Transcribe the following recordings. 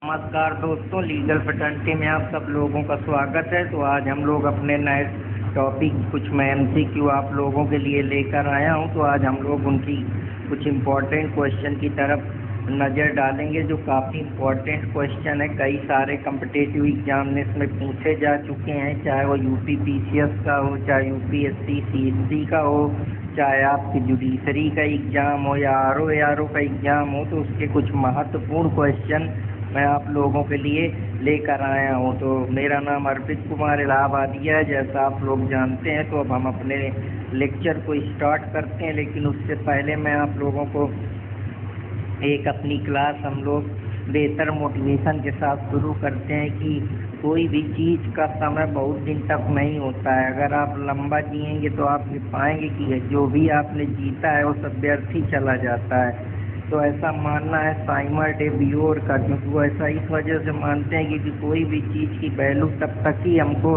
नमस्कार दोस्तों, legal fraternity में आप सब लोगों का स्वागत है। तो आज हम लोग अपने नए टॉपिक कुछ मैं एमसीक्यू आप लोगों के लिए लेकर आया हूं। तो आज हम लोग उनकी कुछ इम्पोर्टेंट क्वेश्चन की तरफ नज़र डालेंगे, जो काफ़ी इम्पोर्टेंट क्वेश्चन है। कई सारे कम्पिटिटिव एग्जाम में इसमें पूछे जा चुके हैं, चाहे वो यूपी पीसीएस का हो, चाहे यूपीएससी सीएससी का हो, चाहे आपकी जुडिशरी का एग्ज़ाम हो या आरओ का एग्ज़ाम हो। तो उसके कुछ महत्वपूर्ण क्वेश्चन मैं आप लोगों के लिए लेकर आया हूं। तो मेरा नाम अर्पित कुमार इलाहाबादिया है, जैसा आप लोग जानते हैं। तो अब हम अपने लेक्चर को स्टार्ट करते हैं, लेकिन उससे पहले मैं आप लोगों को एक अपनी क्लास हम लोग बेहतर मोटिवेशन के साथ शुरू करते हैं कि कोई भी चीज़ का समय बहुत दिन तक नहीं होता है। अगर आप लंबा जिएंगे तो आप ये पाएंगे कि जो भी आपने जीता है वो सब व्यर्थ ही चला जाता है। तो ऐसा मानना है साइमन डे बियोर का, क्योंकि वो ऐसा इस वजह से मानते हैं कि कोई भी चीज़ की वैल्यू तब तक ही हमको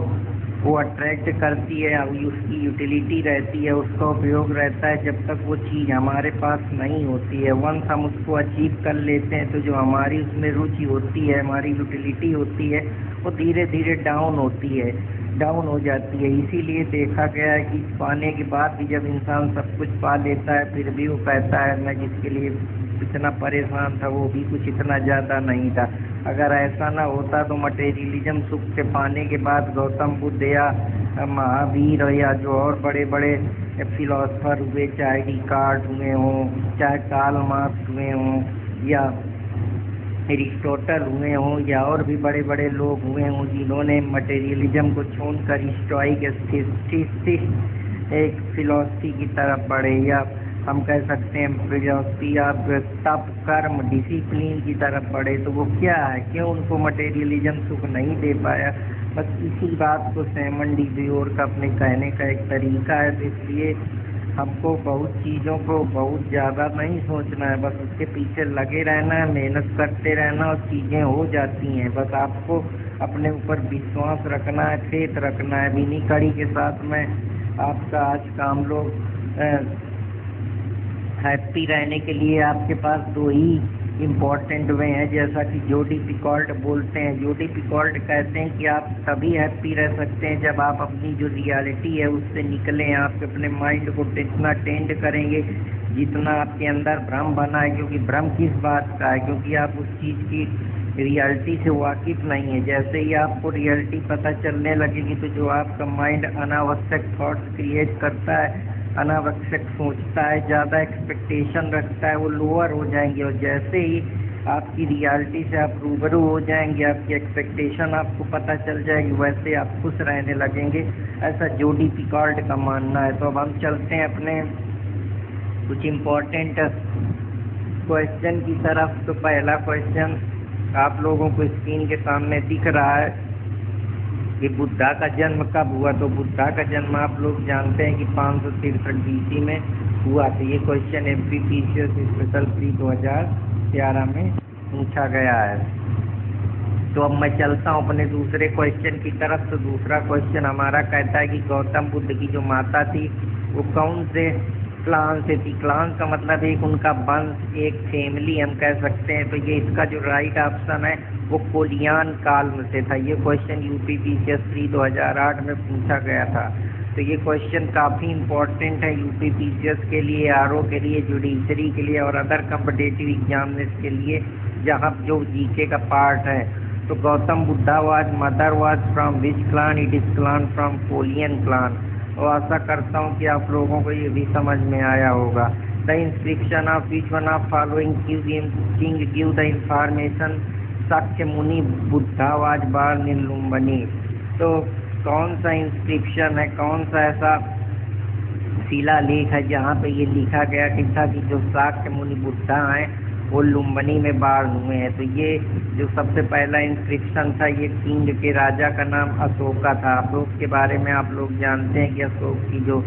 वो अट्रैक्ट करती है, उसकी यूटिलिटी रहती है, उसका उपयोग रहता है, जब तक वो चीज़ हमारे पास नहीं होती है। वंस हम उसको अचीव कर लेते हैं तो जो हमारी उसमें रुचि होती है, हमारी यूटिलिटी होती है, वो धीरे धीरे डाउन हो जाती है। इसीलिए देखा गया है कि पाने के बाद भी जब इंसान सब कुछ पा लेता है, फिर भी वो कहता है मैं जिसके लिए इतना परेशान था वो भी कुछ इतना ज़्यादा नहीं था। अगर ऐसा ना होता तो मटेरियलिज्म सुख के पाने के बाद गौतम बुद्ध या महावीर या जो और बड़े बड़े फिलोसफर हुए, चाहे डिकार्ट हुए हों, चाहे कार्ल मार्क्स हुए हों, या एरिस्टोटल हुए हों, या और भी बड़े बड़े लोग हुए हों जिन्होंने मटेरियलिज्म को छोड़कर स्टोइक एक फिलॉसफी की तरफ बढ़े, या हम कह सकते हैं फिलॉसफी ऑफ तप कर्म डिसिप्लिन की तरफ बढ़े। तो वो क्या है, क्यों उनको मटेरियलिज्म सुख नहीं दे पाया? बस इसी बात को साइमन डी बियोर का अपने कहने का एक तरीका है। तो इसलिए हमको बहुत चीज़ों को बहुत ज़्यादा नहीं सोचना है, बस उसके पीछे लगे रहना है, मेहनत करते रहना और चीज़ें हो जाती हैं। बस आपको अपने ऊपर विश्वास रखना है, फेथ रखना है। इन्हीं कड़ी के साथ में आपका आज का हम लोग हैप्पी रहने के लिए आपके पास दो ही इम्पॉर्टेंट वे हैं, जैसा कि जोडी पिकॉल्ट बोलते हैं। जोडी पिकॉल्ट कहते हैं कि आप तभी हैप्पी रह सकते हैं जब आप अपनी जो रियलिटी है उससे निकलें। आप अपने माइंड को इतना टेंड करेंगे जितना आपके अंदर भ्रम बना है। क्योंकि भ्रम किस बात का है? क्योंकि आप उस चीज़ की रियलिटी से वाकिफ़ नहीं है। जैसे ही आपको रियलिटी पता चलने लगेगी तो जो आपका माइंड अनावश्यक थॉट्स क्रिएट करता है, अनावश्यक सोचता है, ज़्यादा एक्सपेक्टेशन रखता है, वो लोअर हो जाएंगे। और जैसे ही आपकी रियलिटी से आप रूबरू हो जाएंगे, आपकी एक्सपेक्टेशन आपको पता चल जाएगी, वैसे आप खुश रहने लगेंगे। ऐसा जोडी पिकॉल्ट का मानना है। तो अब हम चलते हैं अपने कुछ इम्पोर्टेंट क्वेश्चन की तरफ। तो पहला क्वेश्चन आप लोगों को स्क्रीन के सामने दिख रहा है कि बुद्धा का जन्म कब हुआ? तो बुद्धा का जन्म आप लोग जानते हैं कि 563 BC में हुआ था। ये क्वेश्चन एमपीपीसीएस स्पेशल प्री 2011 में पूछा गया है। तो अब मैं चलता हूँ अपने दूसरे क्वेश्चन की तरफ। तो दूसरा क्वेश्चन हमारा कहता है कि गौतम बुद्ध की जो माता थी वो कौन से क्लान से थी? क्लान का मतलब एक उनका वंश, एक फैमिली हम कह सकते हैं। तो ये इसका जो राइट ऑप्शन है वो कोलियान काल में से था। ये क्वेश्चन यूपी पीसीएस प्री 2008 में पूछा गया था। तो ये क्वेश्चन काफ़ी इम्पोर्टेंट है यूपी पीसीएस के लिए, आरओ के लिए, जुडिशरी के लिए और अदर कम्पिटिटिव एग्जामिनेशन के लिए, जहाँ जो जीके का पार्ट है। तो Gautam Buddha mother was from which clan? It is clan from Koliyan clan. और आशा करता हूँ कि आप लोगों को ये भी समझ में आया होगा। The inscription of which one of following king give the information Shakya Muni Buddha was born in Lumbini. तो कौन सा इंस्क्रिप्शन है, कौन सा ऐसा शिलालेख है जहाँ पे ये लिखा गया कि था कि जो शाक्य मुनि बुद्धा हैं वो लुम्बिनी में बॉर्न हुए हैं? तो ये जो सबसे पहला इंस्क्रिप्शन था, ये किंग के राजा का नाम अशोका था। अशोक के बारे में आप लोग जानते हैं कि अशोक की जो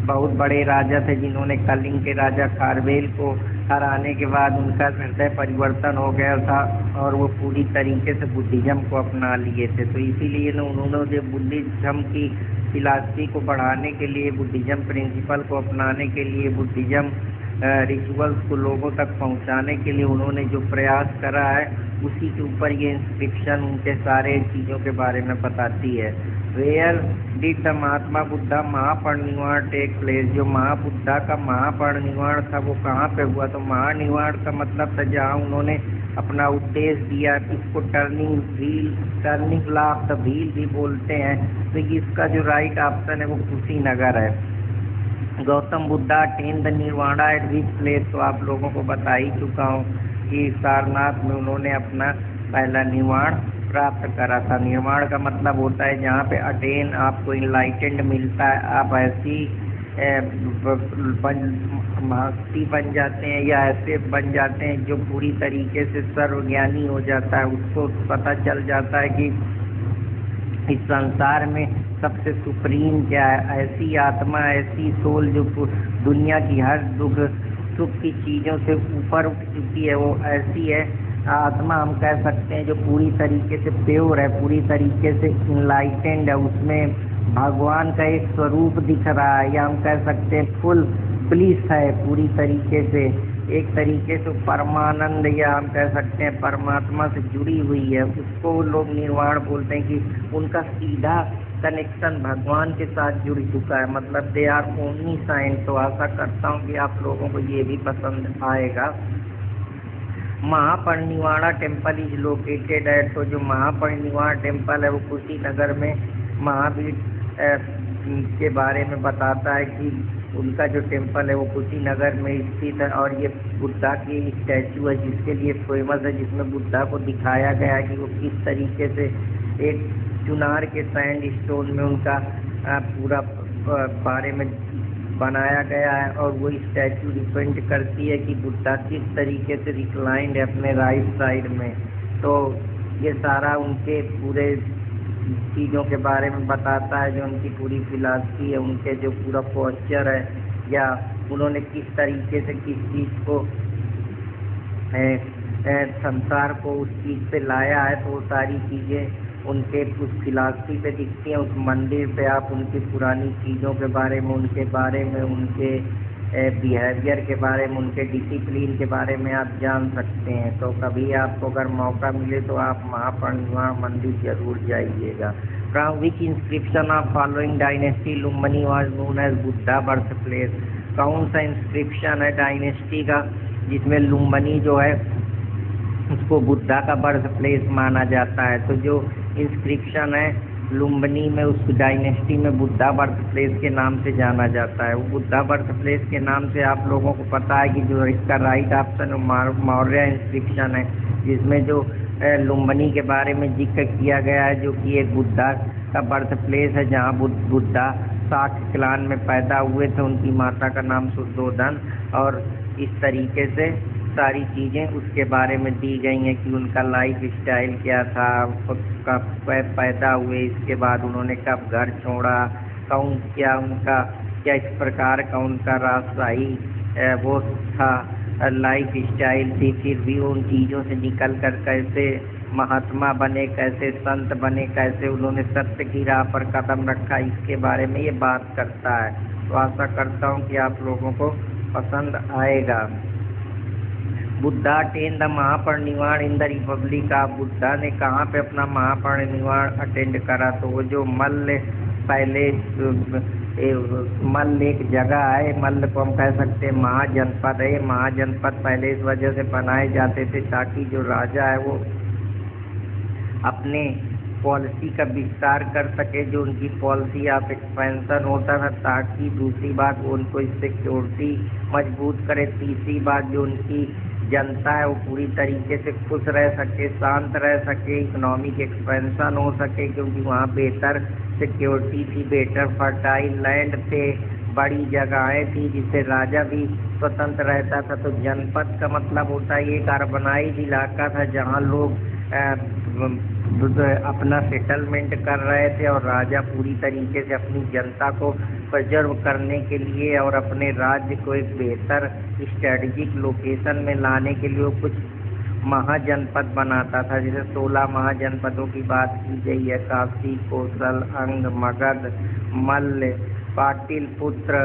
बहुत बड़े राजा थे, जिन्होंने कलिंग के राजा खारवेल को हराने के बाद उनका हृदय परिवर्तन हो गया था और वो पूरी तरीके से बुद्धिज्म को अपना लिए थे। तो इसीलिए उन्होंने बुद्धिज्म की फिलॉसफी को बढ़ाने के लिए, बुद्धिज्म प्रिंसिपल को अपनाने के लिए, बुद्धिज्म रिचुअल्स को लोगों तक पहुंचाने के लिए उन्होंने जो प्रयास करा है, उसी के ऊपर ये इंस्क्रिप्शन उनके सारे चीज़ों के बारे में बताती है। Where did the Mahatma Buddha Mahaparinirvana take place, जो महाबुद्धा का महापरिनिर्वाण था वो कहाँ पे हुआ? तो महानिर्वाण का मतलब था जहाँ उन्होंने अपना उद्देश्य दिया। इसको turning law of the wheel भी बोलते हैं। तो इसका जो राइट ऑप्शन है वो कुशीनगर है। Gautam Buddha attain the nirvana at which place, तो आप लोगों को बता ही चुका हूँ कि सारनाथ में उन्होंने अपना पहला निर्वाण प्राप्त करा था। निर्वाण का मतलब होता है जहाँ पे अटेन आपको इनलाइटेंड मिलता है, आप ऐसी महर्षि बन जाते हैं या ऐसे बन जाते हैं जो पूरी तरीके से सर्वज्ञानी हो जाता है। उसको पता चल जाता है कि इस संसार में सबसे सुप्रीम क्या है। ऐसी आत्मा, ऐसी सोल जो दुनिया की हर दुख सुख की चीज़ों से ऊपर उठ चुकी है, वो ऐसी है आत्मा हम कह सकते हैं जो पूरी तरीके से प्योर है, पूरी तरीके से इनलाइटेंड है। उसमें भगवान का एक स्वरूप दिख रहा है, या हम कह सकते हैं फुल ब्लिस है, पूरी तरीके से एक तरीके से परमानंद, या हम कह सकते हैं परमात्मा से जुड़ी हुई है। उसको लोग निर्वाण बोलते हैं कि उनका सीधा कनेक्शन भगवान के साथ जुड़ चुका है, मतलब दे आर ओमनी साइंस। तो आशा करता हूँ कि आप लोगों को ये भी पसंद आएगा। Mahaparinirvana temple is located at, तो जो महापरिनिर्वाण टेम्पल है वो कुशीनगर में महावीर के बारे में बताता है कि उनका जो टेम्पल है वो कुशीनगर में स्थित है। और ये बुद्धा की स्टैचू है जिसके लिए फेमस है, जिसमें बुद्धा को दिखाया गया है कि वो किस तरीके से एक चुनार के सैंड स्टोन में उनका पूरा बारे में बनाया गया है। और वो स्टैचू डिपेंड करती है कि बुद्धा किस तरीके से रिक्लाइंड है अपने राइट साइड में। तो ये सारा उनके पूरे चीज़ों के बारे में बताता है, जो उनकी पूरी फिलॉसफी है, उनके जो पूरा पोस्चर है, या उन्होंने किस तरीके से किस चीज़ को संसार को उस चीज़ पे लाया है। तो वो सारी चीज़ें उनके उस फिलॉसफी पे दिखती हैं। उस मंदिर पे आप उनकी पुरानी चीज़ों के बारे में, उनके बारे में, उनके बिहेवियर के बारे में, उनके डिसिप्लिन के बारे में आप जान सकते हैं। तो कभी आपको अगर मौका मिले तो आप महापरिनिर्वाण मंदिर जरूर जाइएगा। From which inscription of following dynasty Lumbini was known as Buddha birth place, कौन सा इंस्क्रिप्शन है डायनेस्टी का जिसमें लुम्बिनी जो है उसको बुद्धा का बर्थ प्लेस माना जाता है? तो जो इंस्क्रिप्शन है लुम्बिनी में, उस डायनेस्टी में बुद्धा बर्थ प्लेस के नाम से जाना जाता है। वो बुद्धा बर्थ प्लेस के नाम से आप लोगों को पता है कि जो इसका राइट ऑप्शन मौर्य इंस्क्रिप्शन है, जिसमें जो लुम्बिनी के बारे में जिक्र किया गया है, जो कि एक बुद्धा का बर्थ प्लेस है जहाँ बुद्धा शाक्य क्लान में पैदा हुए थे। उनकी माता का नाम शुद्धोधन, और इस तरीके से सारी चीज़ें उसके बारे में दी गई हैं कि उनका लाइफ स्टाइल क्या था, कब पैदा हुए, इसके बाद उन्होंने कब घर छोड़ा, कौन क्या उनका क्या इस प्रकार का उनका राजशाही वो था, लाइफ स्टाइल थी। फिर भी उन चीज़ों से निकल कर कैसे महात्मा बने, कैसे संत बने, कैसे उन्होंने सत्य की राह पर कदम रखा, इसके बारे में ये बात करता है। तो आशा करता हूँ कि आप लोगों को पसंद आएगा। Buddha attain the Mahaparinirvan in the Republic of, Buddha ने कहाँ पे अपना महापरिनिर्वाण अटेंड करा? तो वो जो मल्ल पहले मल्ल एक जगह है, मल्ल को हम कह सकते हैं महाजनपद है। महाजनपद पहले इस वजह से बनाए जाते थे ताकि जो राजा है वो अपने पॉलिसी का विस्तार कर सके, जो उनकी पॉलिसी ऑफ एक्सपेंशन होता था, ताकि दूसरी बात वो उनको सिक्योरिटी मजबूत करे। तीसरी बात जो उनकी जनता है वो पूरी तरीके से खुश रह सके, शांत रह सके, इकोनॉमिक एक्सपेंशन हो सके, क्योंकि वहाँ बेहतर सिक्योरिटी थी, बेटर फर्टाइल लैंड थे, बड़ी जगहें थी जिससे राजा भी स्वतंत्र रहता था। तो जनपद का मतलब होता है एक अर्बनाइज इलाका था जहाँ लोग अपना सेटलमेंट कर रहे थे, और राजा पूरी तरीके से अपनी जनता को प्रिजर्व करने के लिए और अपने राज्य को एक बेहतर स्ट्रेटजिक लोकेशन में लाने के लिए कुछ महाजनपद बनाता था। जैसे 16 महाजनपदों की बात की गई है, काशी, कौशल, अंग, मगध, मल्ल, पाटिल पुत्र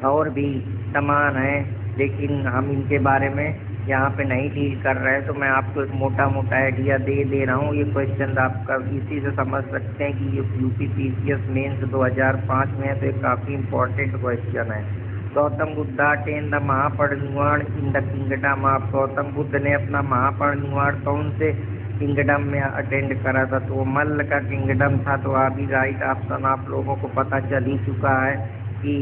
और भी समान है, लेकिन हम इनके बारे में यहाँ पे नहीं डील कर रहे हैं। तो मैं आपको एक मोटा मोटा आइडिया दे रहा हूँ। ये क्वेश्चन आपका इसी से समझ सकते हैं कि ये UPPCS मेंस 2005 में है, तो ये काफ़ी इम्पोर्टेंट क्वेश्चन है। Gautam Buddha attain the Mahaparinirvan in the kingdom of. Gautam Buddha ने अपना महापरिनिर्वाण कौन से किंगडम में अटेंड करा था? तो वो मल्ल का किंगडम था। तो अभी राइट ऑप्शन आप लोगों को पता चल ही चुका है कि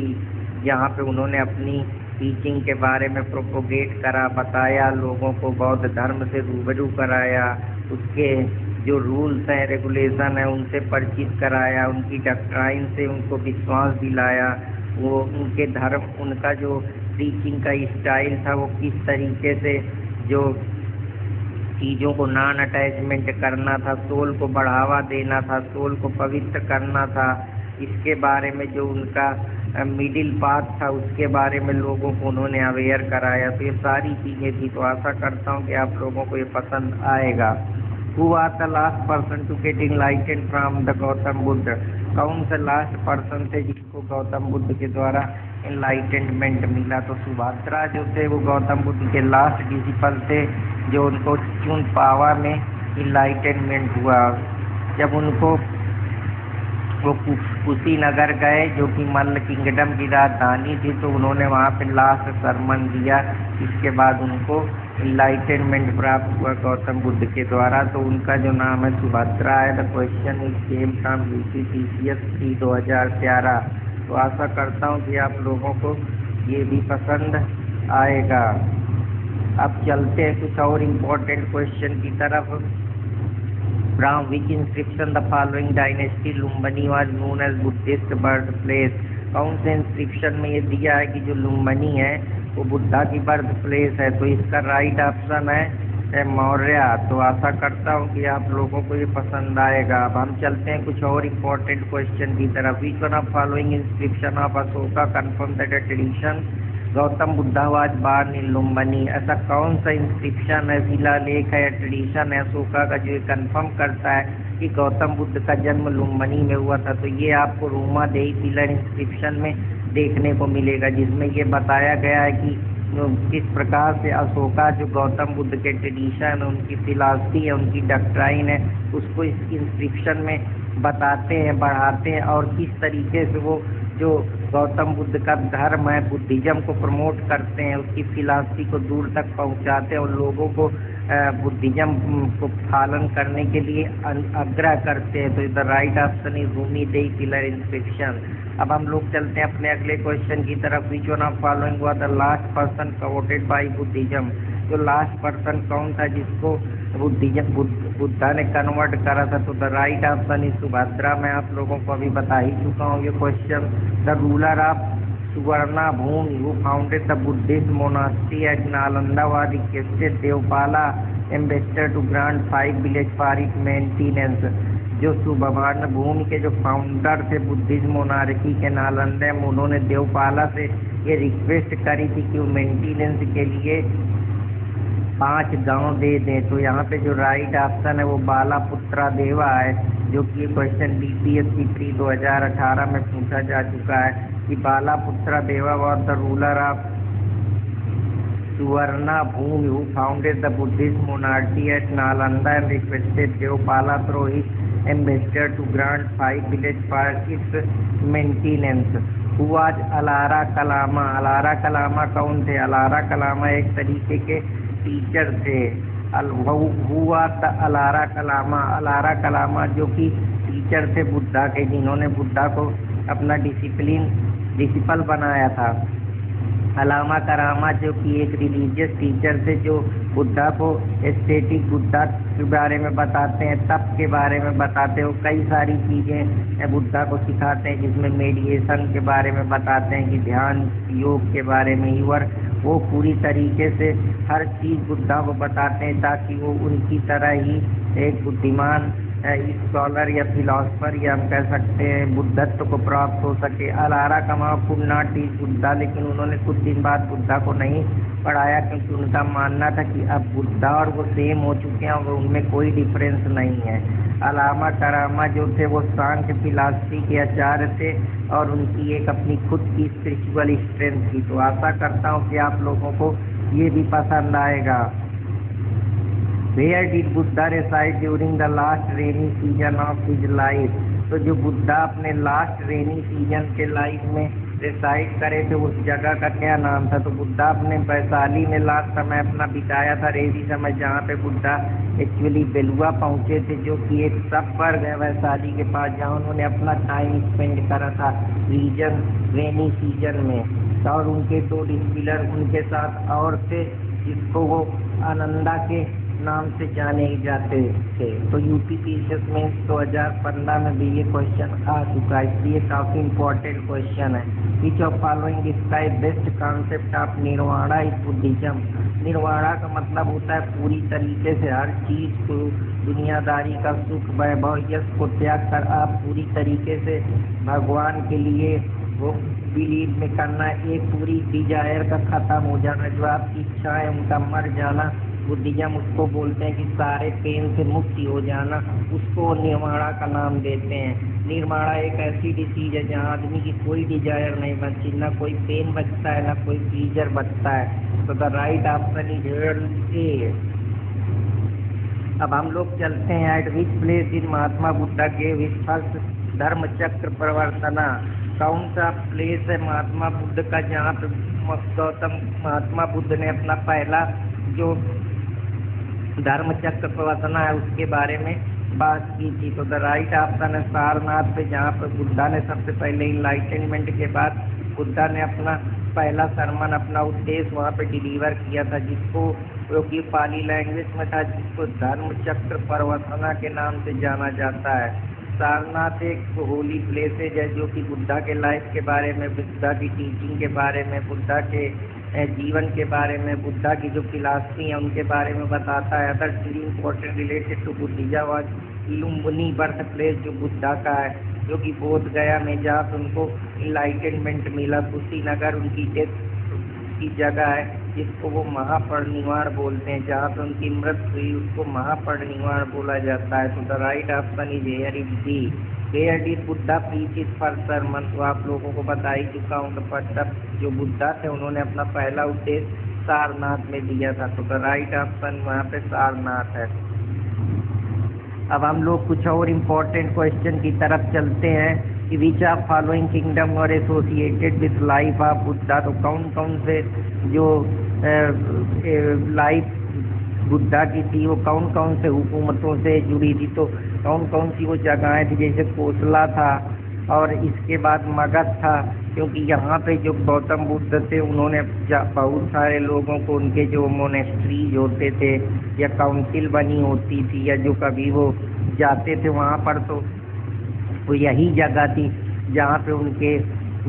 यहाँ पे उन्होंने अपनी टीचिंग के बारे में प्रोपोगेट करा, बताया, लोगों को बौद्ध धर्म से रूबरू कराया, उसके जो रूल्स हैं, रेगुलेशन है, उनसे परिचित कराया, उनकी डॉक्ट्राइन से उनको विश्वास दिलाया, वो उनके धर्म, उनका जो टीचिंग का स्टाइल था वो किस तरीके से जो चीज़ों को नॉन अटैचमेंट करना था, सोल को बढ़ावा देना था, सोल को पवित्र करना था, इसके बारे में जो उनका मिडिल पाथ था उसके बारे में लोगों को उन्होंने अवेयर कराया। तो ये सारी चीज़ें थी। तो आशा करता हूँ कि आप लोगों को ये पसंद आएगा। Who was the last person to get enlightened from the Gautam Buddha? कौन से लास्ट पर्सन थे जिनको गौतम बुद्ध के द्वारा एनलाइटेनमेंट मिला? तो सुभद्रा जो थे वो गौतम बुद्ध के लास्ट डिसिपल थे, जो उनको चुन पावा में एनलाइटेनमेंट हुआ। जब उनको वो कुशीनगर गए जो कि मल्ल किंगडम की राजधानी थी, तो उन्होंने वहाँ पे लास्ट सरमन दिया। इसके बाद उनको इनलाइटनमेंट प्राप्त हुआ गौतम बुद्ध के द्वारा। तो उनका जो नाम है सुभद्रा है। The question is came from UPPCS 2011। तो आशा करता हूँ कि आप लोगों को ये भी पसंद आएगा। अब चलते हैं कुछ और इम्पोर्टेंट क्वेश्चन की तरफ। From which inscription the following dynasty Lumbini was known as Buddhist birthplace? कौन से इंस्क्रिप्शन में ये दिया है कि जो लुम्बिनी है वो बुद्धा की बर्थ प्लेस है? तो इसका राइट ऑप्शन है मौर्य। तो आशा करता हूँ कि आप लोगों को ये पसंद आएगा। अब हम चलते हैं कुछ और इम्पोर्टेंट क्वेश्चन की तरफ। Which one of following inscription of Ashoka confirm that tradition Gautam Buddha was born in Lumbini? ऐसा कौन सा इंस्क्रिप्शन है, शिलालेख है या ट्रेडिशन है अशोका का जो ये कन्फर्म करता है कि गौतम बुद्ध का जन्म लुम्बिनी में हुआ था? तो ये आपको रोमा देई पिलर इंस्क्रिप्शन में देखने को मिलेगा, जिसमें ये बताया गया है कि किस प्रकार से अशोका जो गौतम बुद्ध के ट्रेडिशन है, उनकी फिलॉसफी है, उनकी डॉक्ट्राइन है, उसको इस इंस्क्रिप्शन में बताते हैं, बढ़ाते हैं, और किस तरीके से वो जो गौतम बुद्ध का धर्म है, बुद्धिज्म को प्रमोट करते हैं, उसकी फिलॉसफी को दूर तक पहुंचाते हैं और लोगों को बुद्धिज्म को पालन करने के लिए आग्रह करते हैं। तो the right option is Rumi देई पिलर इंस्क्रिप्शन। अब हम लोग चलते हैं अपने अगले क्वेश्चन की तरफ। Which one of following was the last person converted bye Buddhism? जो लास्ट पर्सन कौन था जिसको बुद्धा ने कन्वर्ट करा था? तो the right option is Subhadra. मैं आप लोगों को अभी बता ही चुका हूँ ये question. The ruler of Suvarnabhumi who founded the Buddhist monastery at Nalanda was requested Devapala ambassador to grant 5 village for it maintenance. जो सुवर्ण भूमि के जो फाउंडर थे बुद्धिस्ट मोनार्की के नालंदा में, उन्होंने देवपाला से ये रिक्वेस्ट करी थी कि वो मेंटेनेंस के लिए 5 गांव दे दें। तो यहाँ पे जो राइट ऑप्शन है वो बालापुत्रा देवा है, जो कि ये क्वेश्चन BPSC प्री 2018 में पूछा जा चुका है कि Balaputra Deva was the ruler of Suvarna Bhumi who founded the Buddhist monarchy at Nalanda and requested Devapala through his ambassador to grant 5 village for its maintenance. Who was Alara Kalama? Alara Kalama कौन थे? अलारा कलामा एक तरीके के टीचर थे। हुआ था अलारा कलामा। अलारा कलामा जो कि टीचर थे बुद्धा के, जिन्होंने बुद्धा को अपना डिसिपल बनाया था। अलामा करामा जो कि एक रिलीजियस टीचर थे, जो बुद्धा को एस्थेटिक बुद्धा के बारे में बताते हैं, तप के बारे में बताते हैं, वो कई सारी चीज़ें बुद्धा को सिखाते हैं, जिसमें मेडिटेशन के बारे में बताते हैं कि ध्यान योग के बारे में वो पूरी तरीके से हर चीज़ बुद्धा को बताते हैं ताकि वो उनकी तरह ही एक बुद्धिमान स्कॉलर या फिलोसफर या हम कह सकते हैं बुद्धत्व को प्राप्त हो सके। अलारा कमा कुड नॉट टीच बुद्धा, लेकिन उन्होंने कुछ दिन बाद बुद्धा को नहीं पढ़ाया क्योंकि उनका मानना था कि अब बुद्धा और वो सेम हो चुके हैं और उनमें कोई डिफरेंस नहीं है। अलामा करामा जो थे वो सांख्य फिलॉसफी के आचार्य थे और उनकी एक अपनी खुद की स्पिरिचुअल स्ट्रेंथ थी। तो आशा करता हूँ कि आप लोगों को ये भी पसंद आएगा। Where did Buddha reside during the last rainy season of his life? तो जो बुद्धा अपने लास्ट रेनी सीजन के लाइफ में रिसाइड करे थे उस जगह का क्या नाम था? तो बुद्धा अपने वैशाली में लास्ट समय अपना बिताया था, रेनी समय, जहाँ पे बुद्धा एक्चुअली बेलुआ पहुँचे थे, जो कि एक सब वर्ग है वैशाली के पास, जहाँ उन्होंने अपना टाइम स्पेंड करा था रीजन रेनी सीजन में। और उनके 2 डिस्पिलर उनके साथ और थे जिसको वो आनंदा के नाम से जाने जाते थे। तो यूपीपीएससी में 2015 में भी ये क्वेश्चन आ चुका है, इसलिए काफ़ी इम्पोर्टेंट क्वेश्चन है। Which of following describe best concept of nirvana is Buddhism? Nirvana का मतलब होता है पूरी तरीके से हर चीज़ को, दुनियादारी का सुख वैभव यश को त्याग कर आप पूरी तरीके से भगवान के लिए वो बिलीव में करना, एक पूरी डिजायर का ख़त्म हो जाना, जो आपकी इच्छा है उनका मर जाना। बुद्धिज्म उसको बोलते हैं कि सारे पेन से मुक्ति हो जाना, उसको निर्वाणा का नाम देते हैं। निर्वाणा एक ऐसी डिसीज है जहाँ आदमी की कोई डिजायर नहीं बचती, ना कोई पेन बचता है ना कोई प्लीजर बचता है। तो the right option is a. अब हम लोग चलते हैं एट विच प्लेस इन महात्मा बुद्धा के हिज फर्स्ट धर्म चक्र प्रवर्तना? कौन सा प्लेस है महात्मा बुद्ध का जहाँ पे गौतम महात्मा बुद्ध ने अपना पहला जो धर्म चक्र प्रवर्तना है उसके बारे में बात की थी? तो द राइट ऑप्शन है सारनाथ पे, जहाँ पर बुद्धा ने सबसे पहले इनलाइटनमेंट के बाद बुद्धा ने अपना पहला सरमन, अपना उद्देश्य वहाँ पे डिलीवर किया था, जिसको जो कि पाली लैंग्वेज में था, जिसको धर्म चक्र प्रवर्तना के नाम से जाना जाता है। सारनाथ एक होली प्लेसेज है जो कि बुद्धा के लाइफ के बारे में, बुद्धा की टीचिंग के बारे में, बुद्धा के जीवन के बारे में, बुद्धा की जो फिलॉसफी है उनके बारे में बताता है। Other three important related to Buddhism was Lumbini birth place जो बुद्धा का है, जो कि बोध गया में जहाँ पे उनको इनलाइटनमेंट मिला। कुशीनगर उनकी डेथ की जगह है जिसको वो महापरिनिर्वाण बोलते हैं, जहाँ पे उनकी मृत्यु हुई उसको महापरिनिर्वाण बोला जाता है। तो the right option is here is D. Where did Buddha preach his first sermon? तो आप लोगों को बता ही चुका हूँ कि जो बुद्धा थे उन्होंने अपना पहला उद्देश्य सारनाथ में दिया था। तो द राइट ऑप्शन वहाँ पे सारनाथ है। अब हम लोग कुछ और इम्पोर्टेंट क्वेश्चन की तरफ चलते हैं कि विच ऑफ फॉलोइंग किंगडम और associated with life of Buddha? तो कौन कौन से जो लाइफ बुद्धा की थी वो कौन कौन से हुकूमतों से जुड़ी थी? तो कौन कौन सी वो जगहें थी? जैसे कोसला था और इसके बाद मगध था, क्योंकि यहाँ पे जो गौतम बुद्ध थे उन्होंने बहुत सारे लोगों को उनके जो मोनेस्ट्रीज होते थे या काउंसिल बनी होती थी या जो कभी वो जाते थे वहाँ पर, तो वो यही जगह थी जहाँ पे उनके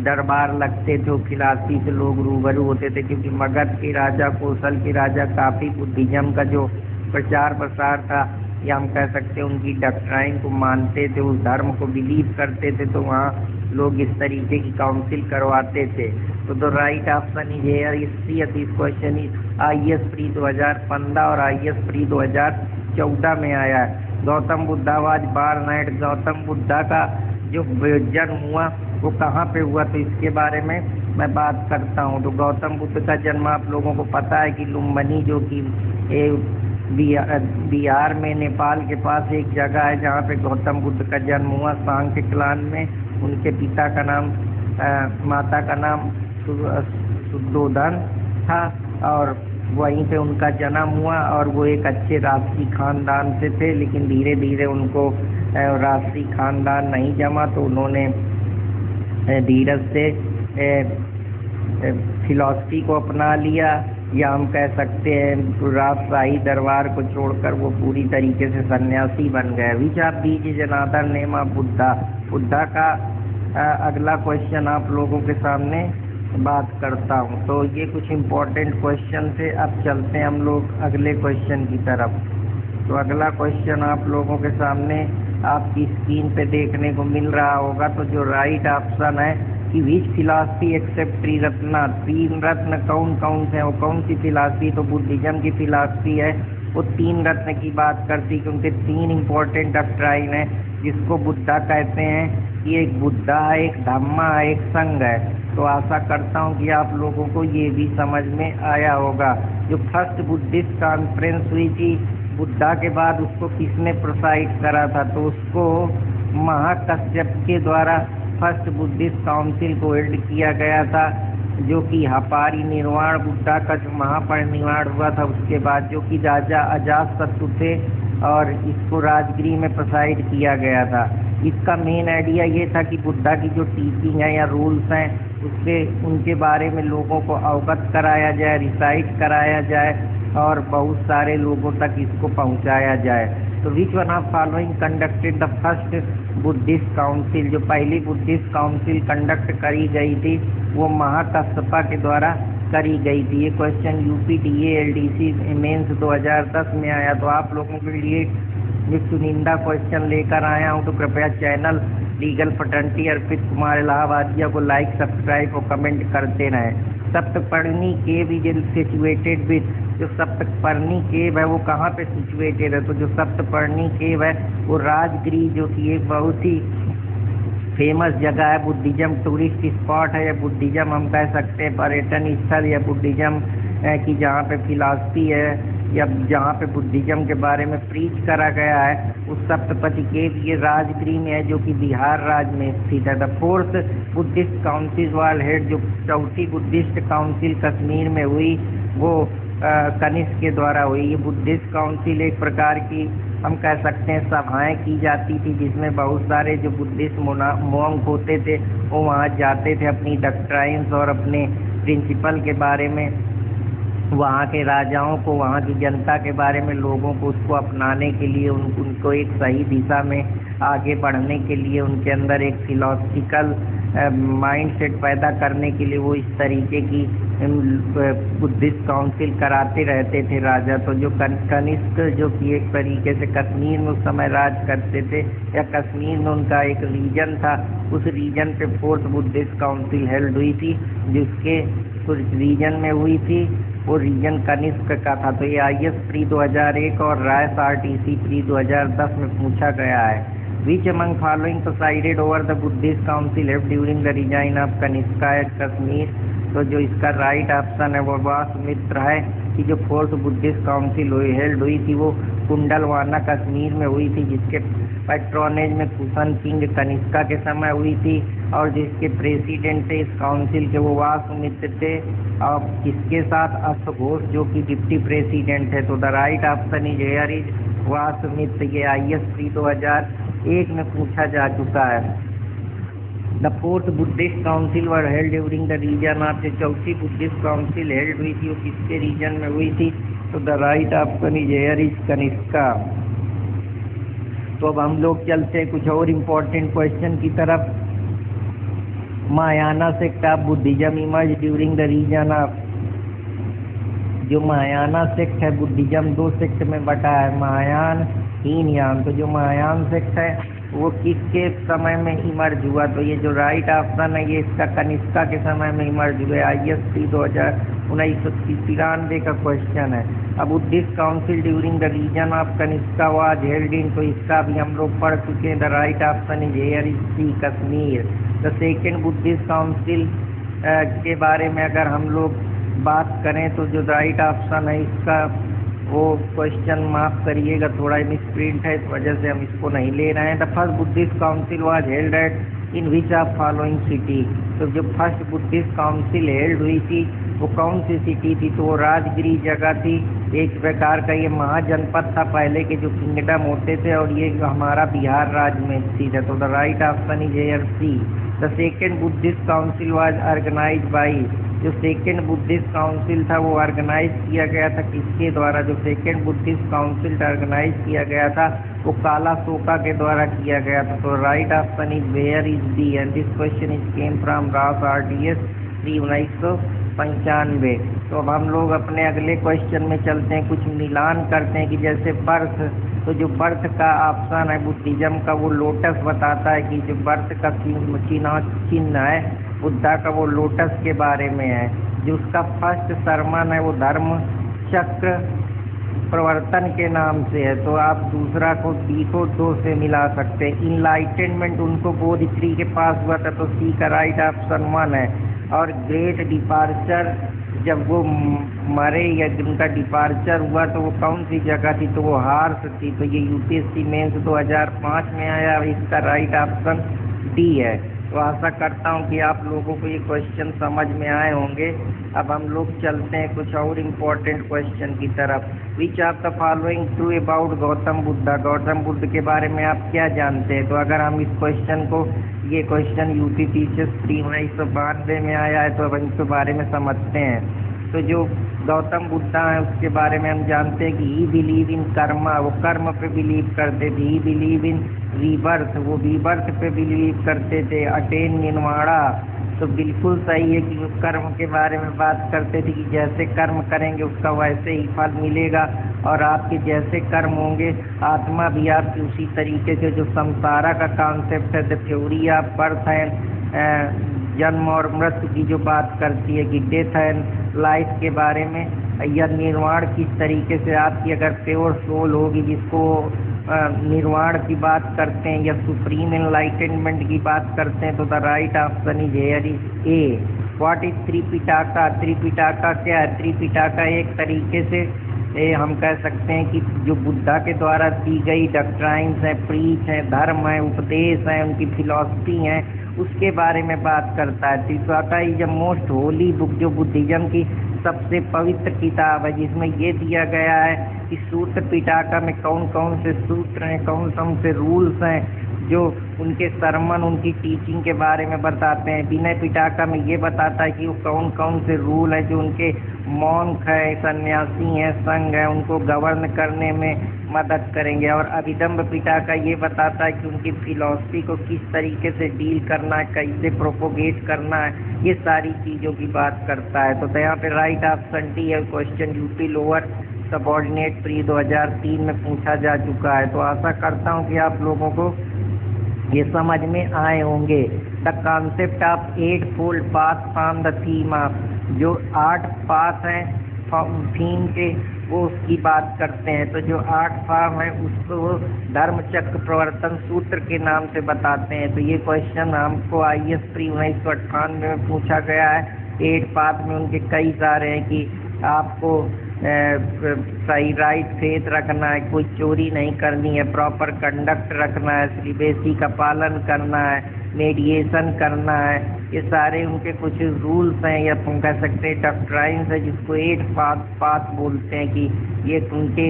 दरबार लगते थे, फिलॉसफी से लोग रूबरू होते थे। क्योंकि मगध के राजा, कौशल के राजा काफ़ी बुद्धिज्म का जो प्रचार प्रसार था या हम कह सकते हैं उनकी डॉक्ट्राइन को मानते थे, उस धर्म को बिलीव करते थे, तो वहाँ लोग इस तरीके की काउंसिल करवाते थे। तो the right option is here is this question is IAS pre 2015 और IAS प्री 2014 में आया है। Gautam Buddha was born at, Gautam Buddha का जो जन्म हुआ वो कहाँ पे हुआ? तो इसके बारे में मैं बात करता हूँ। तो गौतम बुद्ध का जन्म आप लोगों को पता है कि लुम्बिनी, जो कि बिहार में, नेपाल के पास एक जगह है जहाँ पे गौतम बुद्ध का जन्म हुआ, सांख्य क्लान में। उनके पिता का नाम, माता का नाम शुद्धोधन था और वहीं पे उनका जन्म हुआ और वो एक अच्छे राष्ट्रीय खानदान से थे, लेकिन धीरे धीरे उनको राष्ट्रीय खानदान नहीं जमा तो उन्होंने धीरज से फिलॉसफी को अपना लिया, या हम कह सकते हैं राजशाही दरबार को छोड़कर वो पूरी तरीके से सन्यासी बन गए। Which of these is another name of Buddha? Buddha का अगला क्वेश्चन आप लोगों के सामने बात करता हूँ। तो ये कुछ इम्पोर्टेंट क्वेश्चन थे। अब चलते हैं हम लोग अगले क्वेश्चन की तरफ। तो अगला क्वेश्चन आप लोगों के सामने आपकी स्क्रीन पे देखने को मिल रहा होगा। तो जो राइट ऑप्शन है कि विच फिलॉसफी एक्सेप्ट त्रिरत्न, तीन रत्न कौन कौन से, वो कौन सी फिलॉसफी, तो बुद्धिज्म की फिलॉसफी है वो तीन रत्न की बात करती, क्योंकि तीन इम्पोर्टेंट डॉक्ट्राइन है जिसको बुद्धा कहते हैं कि एक बुद्धा है, एक धम्मा है, एक संघ है। तो आशा करता हूँ कि आप लोगों को ये भी समझ में आया होगा। जो फर्स्ट बुद्धिस्ट कॉन्फ्रेंस हुई थी बुद्धा के बाद, उसको किसने प्रोसाइड करा था, तो उसको महाकश्यप के द्वारा फर्स्ट बुद्धिस्ट काउंसिल को हेल्ड किया गया था, जो कि परिनिर्वाण बुद्धा का जो महापरिनिर्वाण हुआ था उसके बाद, जो कि राजा अजातशत्रु थे और इसको राजगृह में प्रोसाइड किया गया था। इसका मेन आइडिया ये था कि बुद्धा की जो टीचिंग है या रूल्स हैं उसके उनके बारे में लोगों को अवगत कराया जाए, रिसाइट कराया जाए और बहुत सारे लोगों तक इसको पहुंचाया जाए। तो विच one of following conducted the first Buddhist council, जो पहली बुद्धिस्ट काउंसिल कंडक्ट करी गई थी वो महाकश्यपा के द्वारा करी गई थी। ये क्वेश्चन यूपीटीए एलडीसी मेंस 2010 में आया। तो आप लोगों के लिए ये चुनिंदा क्वेश्चन लेकर आया हूँ, तो कृपया चैनल लीगल फटर्निटी अर्पित कुमार इलाहाबादिया को लाइक, सब्सक्राइब और कमेंट करते रहें। सप्तपर्णी केव इज सिचुएटेड विथ, जो सप्तपर्णी केव है वो कहाँ पे सिचुएटेड है, तो जो सप्तपर्णी केव है वो राजगृह, जो कि एक बहुत ही फेमस जगह है, बुद्धिज्म टूरिस्ट स्पॉट है, या बुद्धिज्म हम कह सकते हैं पर्यटन स्थल, या बुद्धिज्म की जहाँ पे फिलॉसफी है या जहाँ पे बुद्धिज्म के बारे में प्रीच करा गया है, उस सप्तपति केव ये राजगृह में है, जो कि बिहार राज्य में स्थित है। द फोर्थ बुद्धिस्ट काउंसिल वाल हेड, जो चौथी बुद्धिस्ट काउंसिल कश्मीर में हुई वो कनिष्क के द्वारा हुई। ये बुद्धिस्ट काउंसिल एक प्रकार की हम कह सकते हैं सभाएं की जाती थी, जिसमें बहुत सारे जो बुद्धिस्ट मोंग होते थे वो वहाँ जाते थे अपनी डॉक्ट्राइन्स और अपने प्रिंसिपल के बारे में, वहाँ के राजाओं को, वहाँ की जनता के बारे में, लोगों को उसको अपनाने के लिए, उनको एक सही दिशा में आगे बढ़ने के लिए, उनके अंदर एक फिलॉसफिकल माइंडसेट पैदा करने के लिए वो इस तरीके की बुद्धिस्ट काउंसिल कराते रहते थे राजा। तो जो कनिष्क जो कि एक तरीके से कश्मीर में उस समय राज करते थे, या कश्मीर में उनका एक रीजन था, उस रीजन पे फोर्थ बुद्धिस्ट काउंसिल हेल्ड हुई थी, जिसके उस रीजन में हुई थी वो रीजन कनिष्क का था। तो ये IS प्री 2001 और रायस RTC प्री 2010 में पूछा गया है। Which among following presided over the Buddhist council during the reign of Kanishka at Kashmir, तो जो इसका राइट ऑप्शन है वो वासुमित्र है कि जो फोर्थ बुद्धिस्ट काउंसिल हेल्ड हुई थी वो कुंडलवाना कश्मीर में हुई थी, जिसके पैट्रोनेज में कुशन किंग कनिष्का के समय हुई थी, और जिसके प्रेसिडेंट थे इस काउंसिल के वो वासुमित्र थे, और इसके साथ अश्वघोष जो कि डिप्टी प्रेसिडेंट है। तो the right option is here is Vasumitra. ये IS प्री 2001 में पूछा जा चुका है। The fourth Buddhist council were held during the reason of, जो चौथी बुद्धिस्ट काउंसिल हेल्ड हुई थी वो किसके रीजन में हुई थी, तो the right option is here is Kanishka. तो अब हम लोग चलते हैं कुछ और इम्पोर्टेंट क्वेश्चन की तरफ। Mahayana sect of Buddhism emerge during the reason of, जो महायाना सेक्ट है बुद्धिज्म दो सेक्ट में बटा है, महायान हीनयान। तो जो महायान सेक्ट है वो किसके समय में इमर्ज हुआ, तो ये जो राइट ऑप्शन है ये इसका कनिष्का के समय में इमर्ज हुए। IS प्री 1993 का क्वेश्चन है। अब Buddhist council during the reason of Kanishka was held in, तो इसका भी हम लोग पढ़ चुके हैं। The right option is here is C Kashmir. The second Buddhist council के बारे में अगर हम लोग बात करें तो जो राइट ऑप्शन है इसका वो क्वेश्चन माफ करिएगा थोड़ा मिसप्रिंट है, इस वजह से हम इसको नहीं ले रहे हैं। The first Buddhist council was held at in which of following city, तो जो फर्स्ट बुद्धिस्ट काउंसिल हेल्ड हुई थी वो कौन सी सिटी थी, तो वो राजगिरी जगह थी। एक प्रकार का ये महाजनपद था पहले के जो किंगडम होते थे, और ये हमारा बिहार राज्य में स्थित है। तो the right option is here C. The second Buddhist council was organised by, जो सेकेंड बुद्धिस्ट काउंसिल था वो ऑर्गेनाइज किया गया था किसके द्वारा, जो सेकेंड बुद्धिस्ट काउंसिल ऑर्गेनाइज किया गया था वो काला सोका के द्वारा किया गया था। तो right option is where is D, and this question is came from रास RTS 19 95। तो अब हम लोग अपने अगले क्वेश्चन में चलते हैं, कुछ मिलान करते हैं कि जैसे बर्थ, तो जो बर्थ का ऑप्शन है बुद्धिज्म का वो लोटस बताता है कि जो बर्थ का चिन्ह है बुद्धा का वो लोटस के बारे में है। जो उसका फर्स्ट सरमन है वो धर्म चक्र प्रवर्तन के नाम से है। तो आप दूसरा को डी को 2 से मिला सकते हैं। इनलाइटेनमेंट उनको बोध 3 के पास हुआ था, तो सी का राइट ऑप्शन 1 है। और ग्रेट डिपार्चर, जब वो मरे या उनका डिपार्चर हुआ तो वो कौन सी जगह थी, तो वो हार्स थी। तो ये यूपीएससी मेंस 2005 में आया, इसका राइट ऑप्शन डी है। तो आशा करता हूँ कि आप लोगों को ये क्वेश्चन समझ में आए होंगे। अब हम लोग चलते हैं कुछ और इम्पोर्टेंट क्वेश्चन की तरफ। विच of the following true about Gautam Buddha, Gautam Buddha के बारे में आप क्या जानते हैं। तो अगर हम इस क्वेश्चन को, ये क्वेश्चन यूपी टीचर्स 1992 में आया है, तो अब इसके बारे में समझते हैं। तो जो गौतम बुद्धा है उसके बारे में हम जानते हैं कि ही बिलीव इन कर्मा, वो कर्म पे बिलीव करते थे। ही बिलीव इन रीबर्थ, वो रीबर्थ पे बिलीव करते थे। अटेन निर्वाणा, तो बिल्कुल सही है कि वो कर्म के बारे में बात करते थे कि जैसे कर्म करेंगे उसका वैसे ही फल मिलेगा, और आपके जैसे कर्म होंगे आत्मा भी आपकी उसी तरीके से। जो संसारा का कॉन्सेप्ट है, the theory of birth and जन्म और मृत्यु की जो बात करती है कि डेथ एंड लाइफ के बारे में, या निर्वाण किस तरीके से आपकी अगर प्योर सोल होगी, जिसको निर्वाण की बात करते हैं या सुप्रीम एनलाइटनमेंट की बात करते हैं, तो the right option is here is A. What is Tripitaka, Tripitaka क्या है। त्रिपिटाका एक तरीके से हम कह सकते हैं कि जो बुद्धा के द्वारा दी गई डॉक्ट्राइन्स हैं, प्रीच हैं, धर्म है, उपदेश हैं, उनकी फिलॉसफी हैं, उसके बारे में बात करता है। Tripitaka is a most holy book, जो बुद्धिज्म की सबसे पवित्र किताब है, जिसमें ये दिया गया है कि सूत्र पिटाका में कौन कौन से सूत्र हैं, कौन कौन से रूल्स हैं, जो उनके सरमन, उनकी टीचिंग के बारे में बताते हैं। विनय पिटाका में ये बताता है कि वो कौन कौन से रूल हैं जो उनके मॉन्क है, सन्यासी हैं, संघ है, उनको गवर्न करने में मदद करेंगे। और अभिदम्भ पिटाका ये बताता है कि उनकी फिलॉसफी को किस तरीके से डील करना है, कैसे प्रोपोगेट करना है, ये सारी चीज़ों की बात करता है। तो यहाँ पे राइट ऑप्शन डी है। Question UP lower subordinate pre 2003 में पूछा जा चुका है। तो आशा करता हूँ कि आप लोगों को ये समझ में आए होंगे। The concept of 8 fold path from the theme of, जो 8 पाथ हैं थीम के, वो उसकी बात करते हैं। तो जो 8 फॉर्म है उसको वो धर्म चक्र प्रवर्तन सूत्र के नाम से बताते हैं। तो ये क्वेश्चन हमको IAS प्री 1998 में पूछा गया है। 8 पाथ में उनके कई सारे हैं कि आपको सही राइट फेथ रखना है, कोई चोरी नहीं करनी है, प्रॉपर कंडक्ट रखना है, सिलिबेसी का पालन करना है, मेडिएशन करना है, ये सारे उनके कुछ रूल्स हैं, या तुम कह सकते हैं डॉक्ट्राइन्स है, जिसको 8 पाथ बोलते हैं कि ये उनके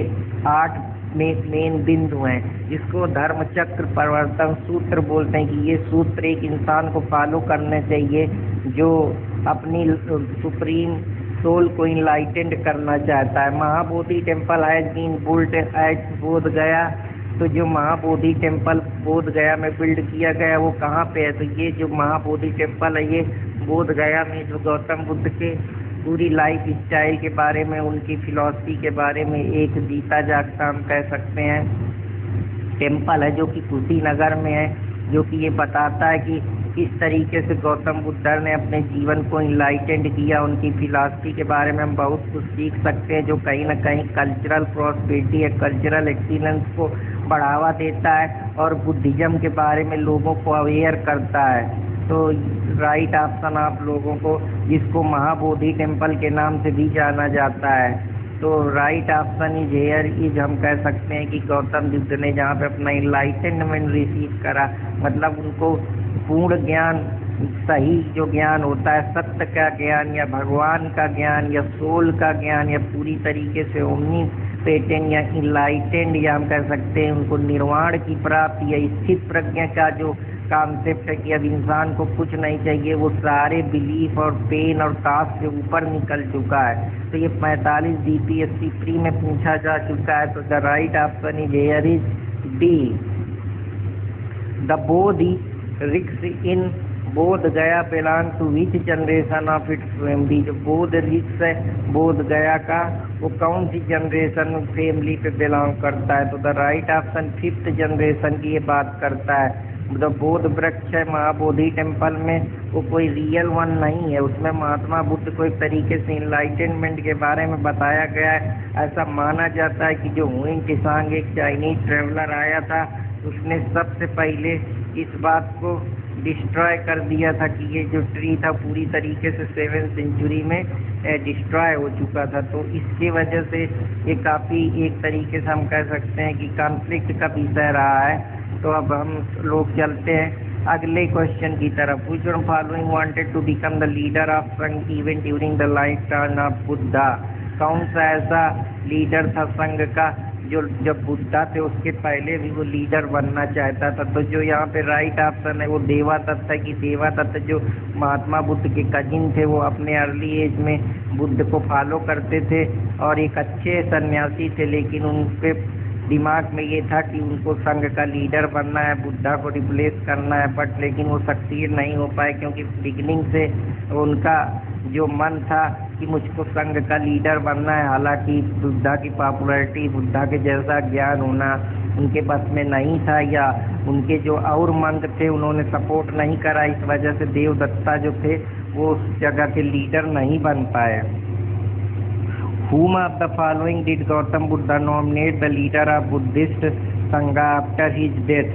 8 मेन बिंदु हैं, जिसको धर्म चक्र प्रवर्तन सूत्र बोलते हैं कि ये सूत्र एक इंसान को फॉलो करने चाहिए जो अपनी सुप्रीम सोल को इनलाइटेंड करना चाहता है। Mahabodhi temple has been built at Bodh Gaya, तो जो महाबोधि टेम्पल बोध गया में बिल्ड किया गया वो कहाँ पे है। तो ये जो महाबोधि टेम्पल है ये बोध गया में, जो गौतम बुद्ध के पूरी लाइफ स्टाइल के बारे में, उनकी फिलॉसफी के बारे में एक जीता जागता हम कह सकते हैं टेम्पल है, जो कि कुशीनगर में है, जो कि ये बताता है कि किस तरीके से गौतम बुद्ध ने अपने जीवन को इनलाइटेंड किया। उनकी फिलॉसफी के बारे में हम बहुत कुछ सीख सकते हैं, जो कहीं ना कहीं कल्चरल प्रॉस्पेरिटी या कल्चरल एक्सीलेंस को बढ़ावा देता है और बुद्धिज्म के बारे में लोगों को अवेयर करता है। तो राइट ऑप्शन आप लोगों को, जिसको महाबोधि टेम्पल के नाम से भी जाना जाता है, तो right option is here is हम कह सकते हैं कि गौतम बुद्ध ने जहाँ पे अपना इनलाइटेनमेंट रिसीव करा, मतलब उनको पूर्ण ज्ञान, सही जो ज्ञान होता है सत्य का ज्ञान या भगवान का ज्ञान या सोल का ज्ञान या पूरी तरीके से ओमनी पेटेंट या इनलाइटेंड, या हम कह सकते हैं उनको निर्वाण की प्राप्ति या स्थित प्रज्ञा का जो कॉन्सेप्ट है कि अब इंसान को कुछ नहीं चाहिए, वो सारे बिलीफ और पेन और टास्क से ऊपर निकल चुका है। तो ये 45 DPSC प्री में पूछा जा चुका है। तो the right option is here is D. The Bodhi रिक्स in Bodh Gaya belong to which generation of its family. जो बोध ऋषि है बोध गया का, वो कौन सी जनरेशन फैमिली पे बिलोंग करता है? तो the right option 5th generation की ये बात करता है। जो बोध वृक्ष है महाबोधि टेम्पल में, वो कोई रियल वन नहीं है। उसमें महात्मा बुद्ध को एक तरीके से इनलाइटनमेंट के बारे में बताया गया है। ऐसा माना जाता है कि जो हुइंग त्सांग एक चाइनीज ट्रेवलर आया था, उसने सबसे पहले इस बात को डिस्ट्रॉय कर दिया था कि ये जो ट्री था पूरी तरीके से 7th सेंचुरी में डिस्ट्रॉय हो चुका था। तो इसकी वजह से ये काफ़ी एक तरीके से हम कह सकते हैं कि कॉन्फ्लिक्ट का विषय रहा है। तो अब हम लोग चलते हैं अगले क्वेश्चन की तरफ। Which one following wanted to become the leader of Sangha event during the life time of Buddha? कौन सा ऐसा लीडर था संघ का जो जब बुद्धा थे उसके पहले भी वो लीडर बनना चाहता था? तो जो यहाँ पे राइट ऑप्शन है वो देवादत्त है। कि देवादत्त जो महात्मा बुद्ध के कजिन थे, वो अपने अर्ली एज में बुद्ध को फॉलो करते थे और एक अच्छे सन्यासी थे, लेकिन उनके दिमाग में ये था कि उनको संघ का लीडर बनना है, बुद्धा को रिप्लेस करना है। बट लेकिन वो सक्सीड नहीं हो पाए, क्योंकि बिगिनिंग से उनका जो मन था कि मुझको संघ का लीडर बनना है। हालांकि बुद्धा की पॉपुलैरिटी, बुद्धा के जैसा ज्ञान होना उनके बस में नहीं था, या उनके जो और मंत्र थे उन्होंने सपोर्ट नहीं करा। इस वजह से देवदत्ता जो थे वो उस जगह के लीडर नहीं बन पाए। Whom of the following did Gautam Buddha nominate the leader of Buddhist Sangha after his death?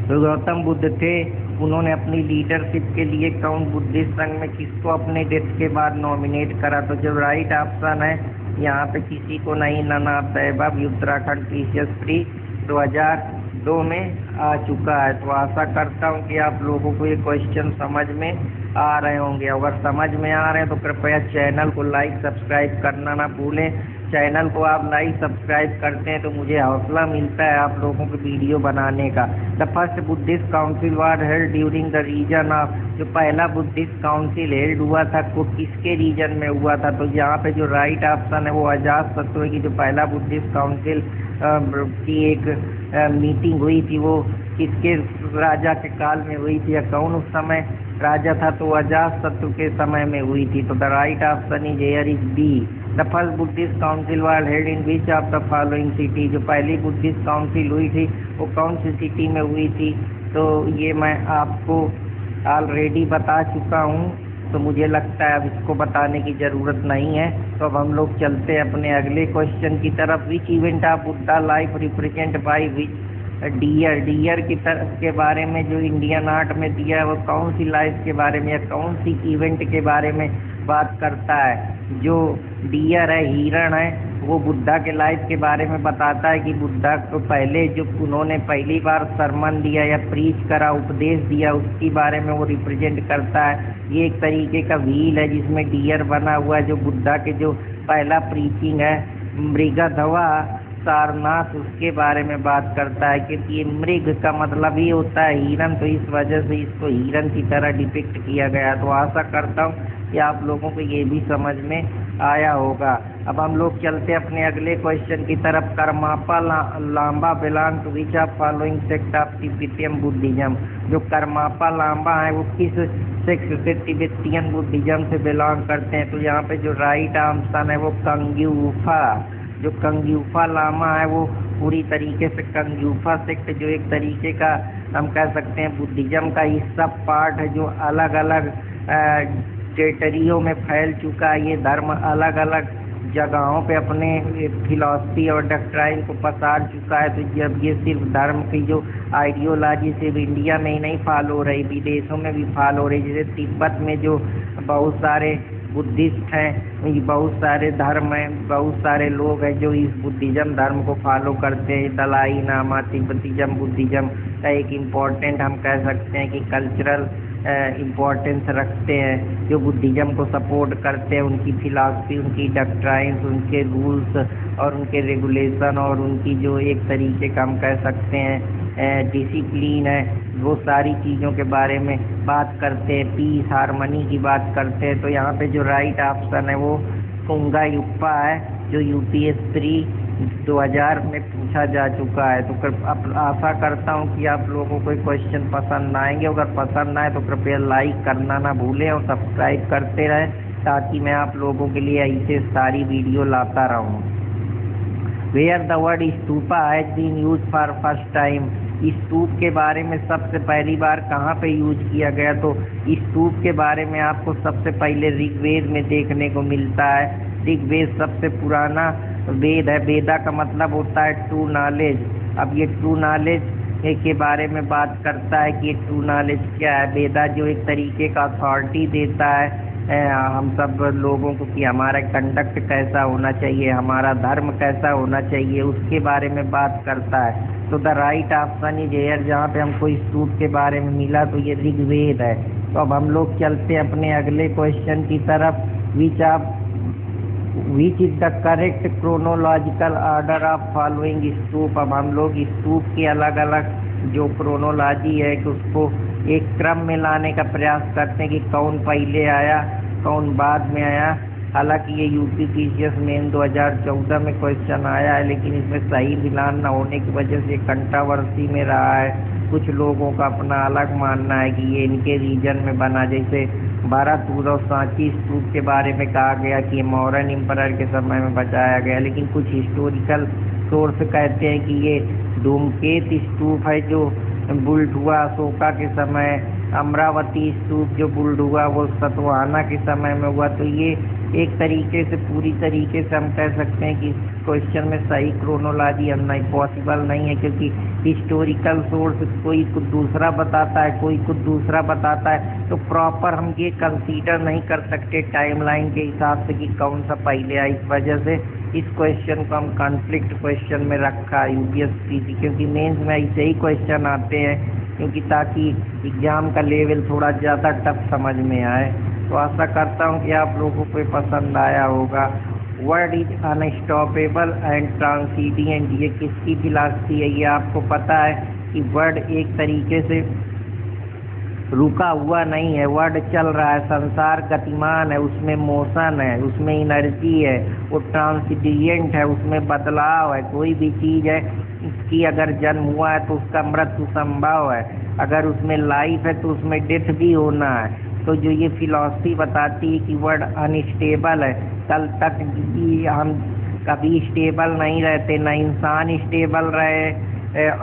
तो गौतम बुद्ध थे, उन्होंने अपनी लीडरशिप के लिए कौन बुद्धिस्ट संघ में किसको अपने डेथ के बाद नॉमिनेट करा? तो जो राइट ऑप्शन है यहाँ पे किसी को नहीं, none of the above. Uttarakhand PCS pre 2002 में आ चुका है। तो आशा करता हूँ कि आप लोगों को ये क्वेश्चन समझ में आ रहे होंगे। अगर समझ में आ रहे हैं तो कृपया चैनल को लाइक सब्सक्राइब करना ना भूलें। चैनल को आप लाइक सब्सक्राइब करते हैं तो मुझे हौसला मिलता है आप लोगों को वीडियो बनाने का। The first Buddhist council was held during the reason of, जो पहला बुद्धिस्ट काउंसिल हेल्ड हुआ था वो किसके रीजन में हुआ था? तो यहाँ पे जो राइट ऑप्शन है वो अजातशत्रु की जो पहला बुद्धिस्ट काउंसिल की एक मीटिंग हुई थी वो किसके राजा के काल में हुई थी, या कौन उस समय राजा था? तो अजातशत्रु के समय में हुई थी। तो the right option is here is B. The first Buddhist council was held in which of the following city? जो पहली बुद्धिस्ट काउंसिल हुई थी वो कौन सी सिटी में हुई थी? तो ये मैं आपको ऑलरेडी बता चुका हूँ, तो मुझे लगता है अब इसको बताने की ज़रूरत नहीं है। तो अब हम लोग चलते हैं अपने अगले क्वेश्चन की तरफ। Which event of Buddha life represent by which deer? Deer की तरफ के बारे में जो इंडियन आर्ट में दिया है वो कौन सी लाइफ के बारे में या कौन सी इवेंट के बारे में बात करता है? जो डियर है, हिरण है, वो बुद्धा के लाइफ के बारे में बताता है कि बुद्धा को पहले जो उन्होंने पहली बार सरमन दिया या प्रीच करा, उपदेश दिया, उसके बारे में वो रिप्रेजेंट करता है। ये एक तरीके का व्हील है जिसमें डियर बना हुआ है, जो बुद्धा के जो पहला प्रीचिंग है। मृगधवा सारनाथ, उसके बारे में बात करता है, क्योंकि ये मृग का मतलब ही होता है हिरन, तो इस वजह से इसको हिरन की तरह डिपिक्ट किया गया। तो आशा करता हूँ कि आप लोगों को ये भी समझ में आया होगा। अब हम लोग चलते अपने अगले क्वेश्चन की तरफ। Karmapa Lama belong to which of following sect of Tibetan Buddhism? जो कर्मापा लांबा है वो किस सेक्ट से तिब्बतियन बुद्धिज्म से बिलोंग करते हैं? तो यहाँ पे जो राइट ऑप्शन है वो कंग्यूफा। जो कंग्यूफा लामा है वो पूरी तरीके से कंग्यूफा सेक्ट जो एक तरीके का हम कह सकते हैं बुद्धिज्म का ही सब पार्ट है, जो अलग अलग टेरिटरियों में फैल चुका है। ये धर्म अलग अलग जगहों पे अपने फिलॉसफी और डॉक्ट्राइन को पसार चुका है। तो जब ये सिर्फ धर्म की जो आइडियोलॉजी सिर्फ इंडिया में ही नहीं फॉलो हो रही, विदेशों में भी फॉलो हो रही। जैसे तिब्बत में जो बहुत सारे बुद्धिस्ट हैं, बहुत सारे धर्म हैं, बहुत सारे लोग हैं जो इस बुद्धिज्म धर्म को फॉलो करते हैं। दलाई लामा तिब्बतिज्म बुद्धिज्म का एक इम्पोर्टेंट हम कह सकते हैं कि कल्चरल इम्पोर्टेंस रखते हैं, जो बुद्धिज्म को सपोर्ट करते हैं। उनकी फिलॉसफी, उनकी डॉक्ट्राइन्स, उनके रूल्स और उनके रेगुलेशन और उनकी जो एक तरीके का हम कह सकते हैं डिसिप्लिन है, वो सारी चीज़ों के बारे में बात करते हैं। पीस हारमनी की बात करते हैं। तो यहाँ पे जो राइट ऑप्शन है वो कुंगा युप्पा है, जो यूपीएस 3 2000 में पूछा जा चुका है। तो आशा करता हूँ कि आप लोगों को क्वेश्चन पसंद आएंगे। अगर पसंद आए तो कृपया लाइक करना ना भूलें और सब्सक्राइब करते रहें, ताकि मैं आप लोगों के लिए ऐसे सारी वीडियो लाता रहूँ। Where the word stupa has been use for first time, स्तूप के बारे में सबसे पहली बार कहाँ पे यूज किया गया? तो स्तूप के बारे में आपको सबसे पहले ऋग्वेद में देखने को मिलता है। ऋग्वेद सबसे पुराना वेद है। वेदा का मतलब होता है ट्रू नॉलेज। अब ये ट्रू नॉलेज के बारे में बात करता है कि ये ट्रू नॉलेज क्या है। वेदा जो एक तरीके का अथॉरिटी देता है हम सब लोगों को कि हमारा कंडक्ट कैसा होना चाहिए, हमारा धर्म कैसा होना चाहिए, उसके बारे में बात करता है। तो the right option is here. जहाँ पे हमको स्तूप के बारे में मिला तो ये ऋग्वेद है। तो अब हम लोग चलते हैं अपने अगले क्वेश्चन की तरफ। Which is the correct chronological order of following stupa. अब हम लोग स्तूप के अलग अलग जो क्रोनोलॉजी है कि उसको एक क्रम में लाने का प्रयास करते हैं कि कौन पहले आया कौन बाद में आया। हालांकि ये यूपीपीसीएस मेन 2014 में क्वेश्चन आया है, लेकिन इसमें सही मिलान न होने की वजह से कंट्रोवर्सी में रहा है। कुछ लोगों का अपना अलग मानना है कि ये इनके रीजन में बना। जैसे भरतपुर और सांची स्तूप के बारे में कहा गया कि ये मौर्यन एम्परर के समय में बचाया गया, लेकिन कुछ हिस्टोरिकल सोर्स कहते हैं कि ये धूमकेत स्तूप है जो बुल्ड हुआ अशोका के समय। अमरावती स्तूप जो बुल्ड हुआ वो सतवाहना के समय में हुआ। तो ये एक तरीके से पूरी तरीके से हम कह सकते हैं कि क्वेश्चन में सही क्रोनोलॉजी हम नहीं पॉसिबल नहीं है, क्योंकि हिस्टोरिकल सोर्स कोई कुछ दूसरा बताता है, कोई कुछ दूसरा बताता है। तो प्रॉपर हम ये कंसीडर नहीं कर सकते टाइमलाइन के हिसाब से कि कौन सा पहले आया। इस वजह से इस क्वेश्चन को हम कॉन्फ्लिक्ट क्वेश्चन में रखा यूपीएससी, क्योंकि मेंस में ऐसे ही क्वेश्चन आते हैं, क्योंकि ताकि एग्जाम का लेवल थोड़ा ज़्यादा टफ समझ में आए। तो आशा करता हूँ कि आप लोगों को पसंद आया होगा। वर्ड इज अनस्टॉपेबल एंड ट्रांसीडियंट, ये किसकी फिलॉसफी है? ये आपको पता है कि वर्ड एक तरीके से रुका हुआ नहीं है, वर्ड चल रहा है। संसार गतिमान है, उसमें मोशन है, उसमें एनर्जी है। वो ट्रांसीडियंट है, उसमें बदलाव है। कोई भी चीज़ है कि अगर जन्म हुआ है तो उसका मृत्यु संभव है, अगर उसमें लाइफ है तो उसमें डेथ भी होना है। तो जो ये फिलॉसफी बताती है कि वर्ड अनस्टेबल है, कल तक भी हम कभी स्टेबल नहीं रहते, ना इंसान स्टेबल रहे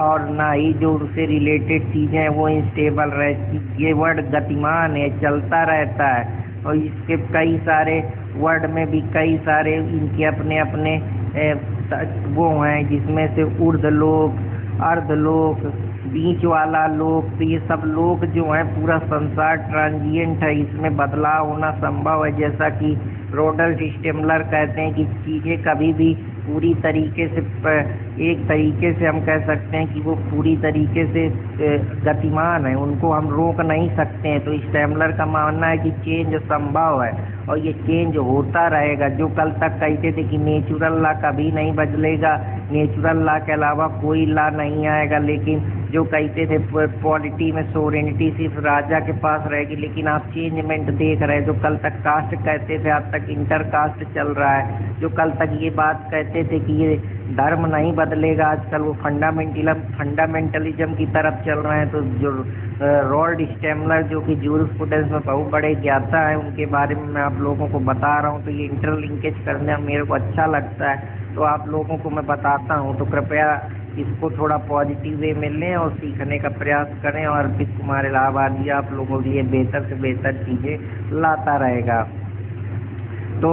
और ना ही जो उससे रिलेटेड चीज़ें हैं वो इंस्टेबल रहे। ये वर्ड गतिमान है, चलता रहता है। और इसके कई सारे वर्ड में भी कई सारे इनके अपने अपने वो हैं, जिसमें से ऊर्ध्वलोक, अर्धलोक, बीच वाला लोक। तो ये सब लोक जो है पूरा संसार ट्रांजिएंट है, इसमें बदलाव होना संभव है। जैसा कि रोडल्फ स्टेमलर कहते हैं कि चीज़ें कभी भी पूरी तरीके से एक तरीके से हम कह सकते हैं कि वो पूरी तरीके से गतिमान है, उनको हम रोक नहीं सकते हैं। तो स्टेमलर का मानना है कि चेंज संभव है और ये चेंज होता रहेगा। जो कल तक कहते थे कि नेचुरल लॉ कभी नहीं बदलेगा, नेचुरल लॉ के अलावा कोई लॉ नहीं आएगा, लेकिन जो कहते थे पॉलिटी में सोवरेनिटी सिर्फ राजा के पास रहेगी, लेकिन आप चेंजमेंट देख रहे हैं। जो कल तक कास्ट कहते थे आज तक इंटर कास्ट चल रहा है। जो कल तक ये बात कहते थे कि ये धर्म नहीं बदलेगा, आजकल वो फंडामेंटलिज्म की तरफ चल रहे हैं। तो जो रॉल्ड स्टेमलर जो कि जूरिस्प्रूडेंस में बहुत बड़े ज्ञाता है, उनके बारे में मैं आप लोगों को बता रहा हूँ। तो ये इंटरलिंकेज करने में मेरे को अच्छा लगता है, तो आप लोगों को मैं बताता हूँ। तो कृपया इसको थोड़ा पॉजिटिव वे में लें और सीखने का प्रयास करें, और अर्पित कुमार इलाहाबादी आप लोगों के लिए बेहतर से बेहतर चीज़ें लाता रहेगा। तो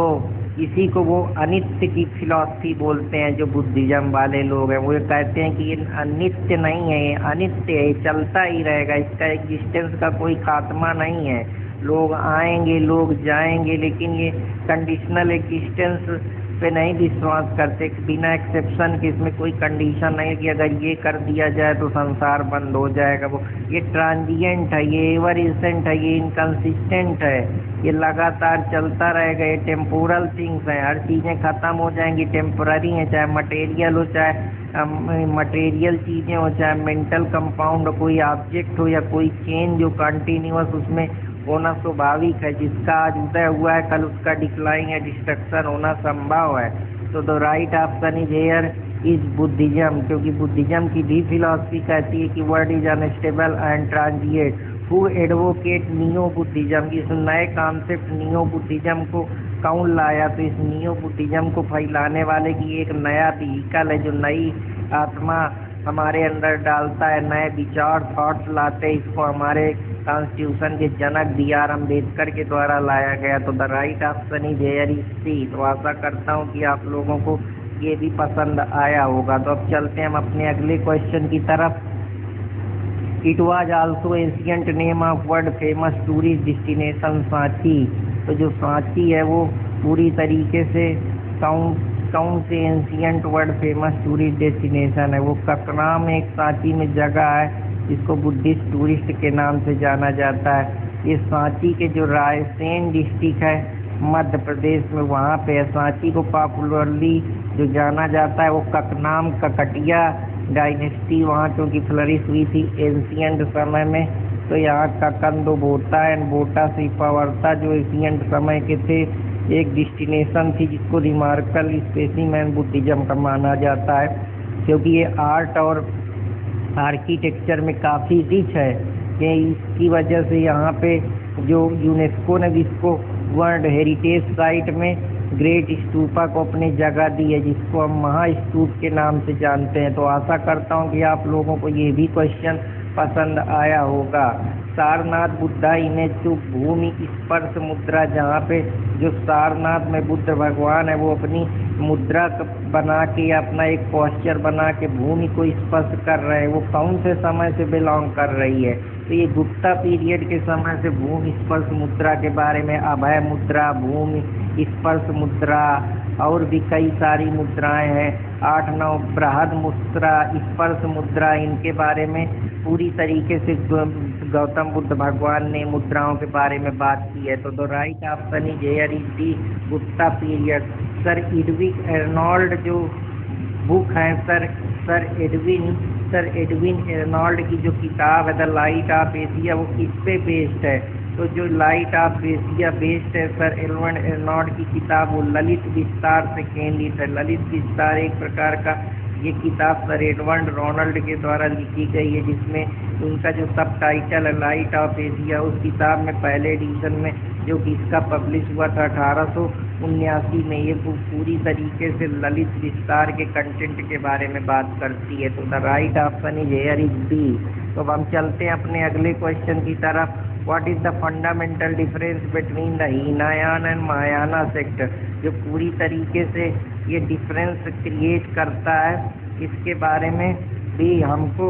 इसी को वो अनित्य की फिलॉसफी बोलते हैं। जो बुद्धिज्म वाले लोग हैं वो ये कहते हैं कि ये अनित्य नहीं है, ये अनित्य है, चलता ही रहेगा, इसका एग्जिस्टेंस का कोई खात्मा नहीं है। लोग आएंगे, लोग जाएंगे, लेकिन ये कंडीशनल एग्जिस्टेंस पे नहीं विश्वास करते, बिना एक्सेप्शन के। इसमें कोई कंडीशन नहीं है कि अगर ये कर दिया जाए तो संसार बंद हो जाएगा। वो ये ट्रांजिएंट है, ये एवर रिसेंट है, ये इनकंसिस्टेंट है, ये लगातार चलता रहेगा। ये टेम्पोरल थिंग्स हैं, हर चीज़ें ख़त्म हो जाएंगी, टेम्पररी हैं, चाहे मटेरियल हो, चाहे मटेरियल चीज़ें हो, चाहे मेंटल कंपाउंड, कोई ऑब्जेक्ट हो या कोई चेंज जो कंटिन्यूअस उसमें होना स्वाभाविक है। जिसका आज उदय हुआ है कल उसका डिक्लाइन या डिस्ट्रक्शन होना संभव है। तो the right option is here is Buddhism, क्योंकि बुद्धिज्म की भी फिलॉसफी कहती है कि world is unstable and transient. Who advocate neo Buddhism, इस नए कॉन्सेप्ट नियो बुद्धिज्म को कौन लाया? तो इस नियो बुद्धिज्म को फैलाने वाले की एक नया व्हीकल है जो नई आत्मा हमारे अंदर डालता है, नए विचार थॉट्स लाते हैं। इसको हमारे कॉन्स्टिट्यूशन के जनक B.R. अम्बेडकर के द्वारा लाया गया। तो the right option is here is C. तो आशा करता हूँ कि आप लोगों को ये भी पसंद आया होगा। तो अब चलते हैं हम अपने अगले क्वेश्चन की तरफ। It was also ancient name of world famous tourist destination Sanchi. तो जो सांची है वो पूरी तरीके से कौन से ancient world famous tourist destination है? वो ककरा में एक सांची में जगह है जिसको बुद्धिस्ट टूरिस्ट के नाम से जाना जाता है। ये सांची के जो रायसेन डिस्ट्रिक्ट है मध्य प्रदेश में, वहाँ पे है। सांची को पॉपुलरली जो जाना जाता है वो ककनाम ककटिया डायनेस्टी वहाँ क्योंकि फ्लरिश हुई थी एंशिएंट समय में। तो यहाँ ककंदो बोटा एंड बोटा सिपावर्ता जो एंशिएंट समय के थे एक डेस्टिनेशन थी जिसको रिमार्कल स्पेसिमेन बुद्धिज्म का माना जाता है, क्योंकि ये आर्ट और आर्किटेक्चर में काफ़ी रिच है। कि इसकी वजह से यहाँ पे जो यूनेस्को ने इसको वर्ल्ड हेरिटेज साइट में ग्रेट स्तूपा को अपनी जगह दी है, जिसको हम महास्तूप के नाम से जानते हैं। तो आशा करता हूँ कि आप लोगों को ये भी क्वेश्चन पसंद आया होगा। सारनाथ बुद्धा इमेज टू भूमि स्पर्श मुद्रा, जहाँ पे जो सारनाथ में बुद्ध भगवान है वो अपनी मुद्रा बना के अपना एक पोस्चर बना के भूमि को स्पर्श कर रहे हैं, वो कौन से समय से बिलोंग कर रही है? तो ये गुप्ता पीरियड के समय से भूमि स्पर्श मुद्रा के बारे में अभय मुद्रा, भूमि स्पर्श मुद्रा और भी कई सारी मुद्राएं हैं, 8-9 बृहद मुद्रा, स्पर्श मुद्रा, इनके बारे में पूरी तरीके से गौतम बुद्ध भगवान ने मुद्राओं के बारे में बात की है। तो the right option is here is the Gupta period. Sir Edwin Arnold जो बुक है सर एडविन एर्नोल्ड की जो किताब है द लाइट ऑफ एशिया, वो किस पे बेस्ड है? तो जो लाइट ऑफ एशिया बेस्ड है सर एडविन एर्नोल्ड की किताब वो ललित विस्तार से केंद्रित है। ललित विस्तार एक प्रकार का ये किताब सर एडवर्ड रोनाल्ड के द्वारा लिखी गई है, जिसमें उनका जो सब टाइटल है लाइट ऑफ एशिया। उस किताब में पहले एडिशन में जो कि इसका पब्लिश हुआ था 1879 में, ये पूरी तरीके से ललित विस्तार के कंटेंट के बारे में बात करती है। तो the right option is here is B. तो अब हम चलते हैं अपने अगले क्वेश्चन की तरफ। What is the fundamental difference between the Hinayana and Mahayana sect? जो पूरी तरीके से ये डिफरेंस क्रिएट करता है, इसके बारे में भी हमको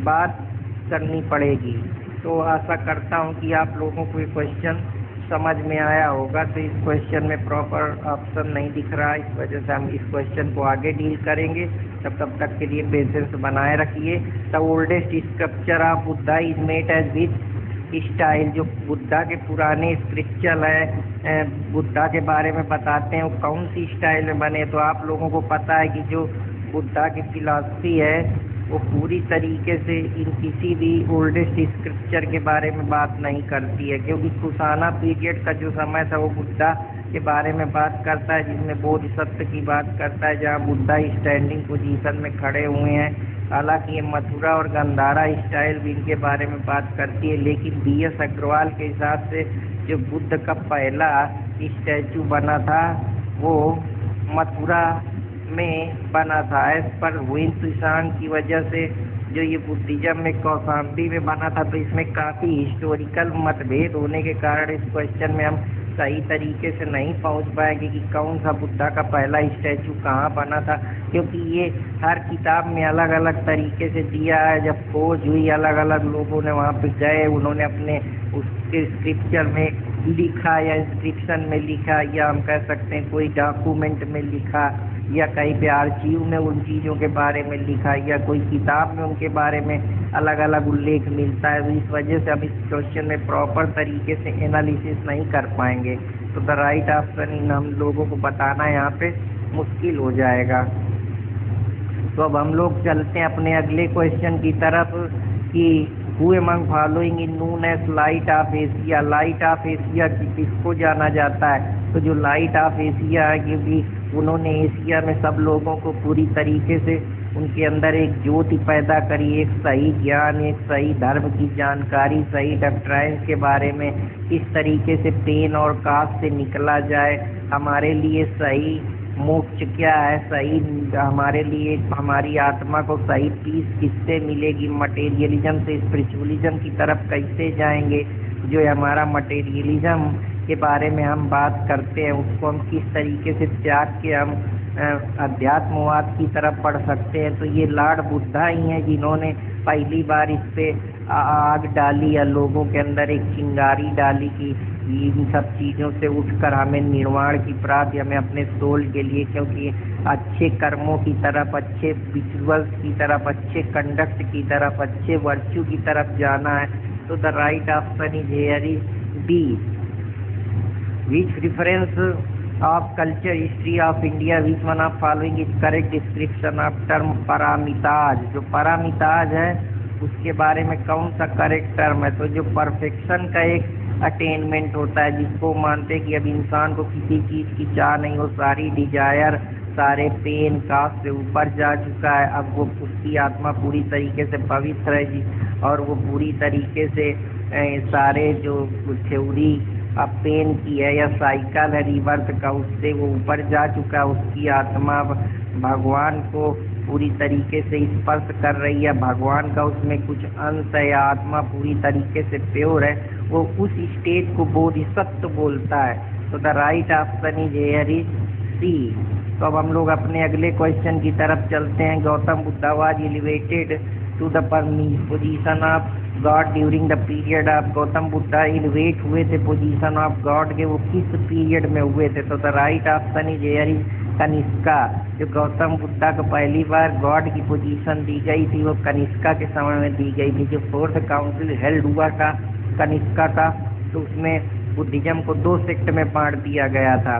बात करनी पड़ेगी। तो आशा करता हूँ कि आप लोगों को ये क्वेश्चन समझ में आया होगा। तो इस क्वेश्चन में प्रॉपर ऑप्शन नहीं दिख रहा, इस वजह से हम इस क्वेश्चन को आगे डील करेंगे। तब तक के लिए पेशेंस बनाए रखिए। The oldest sculpture of Buddha is made as with style. जो बुद्धा के पुराने स्क्रिप्चर है बुद्धा के बारे में बताते हैं वो कौन सी स्टाइल में बने। तो आप लोगों को पता है कि जो बुद्धा की फिलॉसफी है वो पूरी तरीके से इन किसी भी ओल्डेस्ट स्क्रिप्चर के बारे में बात नहीं करती है, क्योंकि कुशाना पीरियड का जो समय था वो बुद्धा के बारे में बात करता है, जिसमें बोधिसत्व की बात करता है, जहाँ बुद्धा स्टैंडिंग पोजीशन में खड़े हुए हैं। हालांकि ये मथुरा और गंधारा स्टाइल भी इनके बारे में बात करती है, लेकिन B.S. अग्रवाल के हिसाब से जो बुद्ध का पहला स्टैचू बना था वो मथुरा में बना था। एज पर हुइन सुशांग की वजह से जो ये बुद्धिज्म में कौशाम्बी में बना था, तो इसमें काफ़ी हिस्टोरिकल मतभेद होने के कारण इस क्वेश्चन में हम सही तरीके से नहीं पहुंच पाएंगे कि कौन सा बुद्धा का पहला स्टैचू कहाँ बना था, क्योंकि ये हर किताब में अलग अलग तरीके से दिया है। जब खोज हुई अलग अलग लोगों ने वहाँ पे गए, उन्होंने अपने उसके स्क्रिप्चर में लिखा या इंस्क्रिप्शन में लिखा, या हम कह सकते हैं कोई डॉक्यूमेंट में लिखा, या कहीं पे आर्चीव में उन चीज़ों के बारे में लिखा, या कोई किताब में उनके बारे में अलग अलग उल्लेख मिलता है। तो इस वजह से हम इस क्वेश्चन में प्रॉपर तरीके से एनालिसिस नहीं कर पाएंगे। तो द राइट ऑप्शन इन हम लोगों को बताना यहाँ पे मुश्किल हो जाएगा। तो अब हम लोग चलते हैं अपने अगले क्वेश्चन की तरफ कि who among following in known as light of Asia. Light of Asia किसको जाना जाता है? तो जो लाइट ऑफ एशिया है, क्योंकि उन्होंने एशिया में सब लोगों को पूरी तरीके से उनके अंदर एक ज्योति पैदा करी, एक सही ज्ञान, एक सही धर्म की जानकारी, सही डॉक्ट्राइन के बारे में, किस तरीके से पेन और कास्ट से निकला जाए, हमारे लिए सही मोक्ष क्या है, सही हमारे लिए हमारी आत्मा को सही पीस किससे मिलेगी, मटेरियलिज्म से स्पिरिचुअलिज्म की तरफ कैसे जाएंगे, जो हमारा मटेरियलिज्म के बारे में हम बात करते हैं उसको हम किस तरीके से त्याग के हम अध्यात्मवाद की तरफ बढ़ सकते हैं। तो ये लॉर्ड बुद्धा ही हैं जिन्होंने पहली बार इस पे आग डाली या लोगों के अंदर एक चिंगारी डाली कि इन सब चीज़ों से उठकर हमें निर्वाण की प्राप्ति, हमें अपने सोल के लिए, क्योंकि अच्छे कर्मों की तरफ, अच्छे रिचुअल्स की तरफ, अच्छे कंडक्ट की तरफ, अच्छे वर्च्यू की तरफ जाना है। तो the right option is here is B. Which reference of culture history of India, which one of following is correct description of term paraमिताज। जो paraमिताज है उसके बारे में कौन सा करेक्ट टर्म है? तो जो परफेक्शन का एक अटेनमेंट होता है, जिसको मानते हैं कि अब इंसान को किसी चीज़ की चाह नहीं हो, सारी डिजायर, सारे पेन कास्ट से ऊपर जा चुका है, अब वो उसकी आत्मा पूरी तरीके से पवित्र है जी, और वो पूरी तरीके से सारे जो थ्योरी अब पेन की है या साइकिल है रिवर्स का, उससे वो ऊपर जा चुका है, उसकी आत्मा भगवान को पूरी तरीके से स्पर्श कर रही है, भगवान का उसमें कुछ अंश है या आत्मा पूरी तरीके से प्योर है, वो उस स्टेज को बोधिसत्व बोलता है। तो the right option is here is C. तो अब हम लोग अपने अगले क्वेश्चन की तरफ चलते हैं। Gautam Buddha was elevated to the position of god during the period of, Gautam Buddha elevate हुए थे पोजीशन ऑफ गॉड के, वो किस पीरियड में हुए थे? तो the right option is here is Kanishka. जो गौतम बुद्धा को पहली बार गॉड की पोजीशन दी गई थी वो कनिष्का के समय में दी गई थी। जो फोर्थ काउंसिल हेल्ड हुआ था कनिष्का का, तो उसमें बुद्धिज्म को 2 सेक्ट में बांट दिया गया था।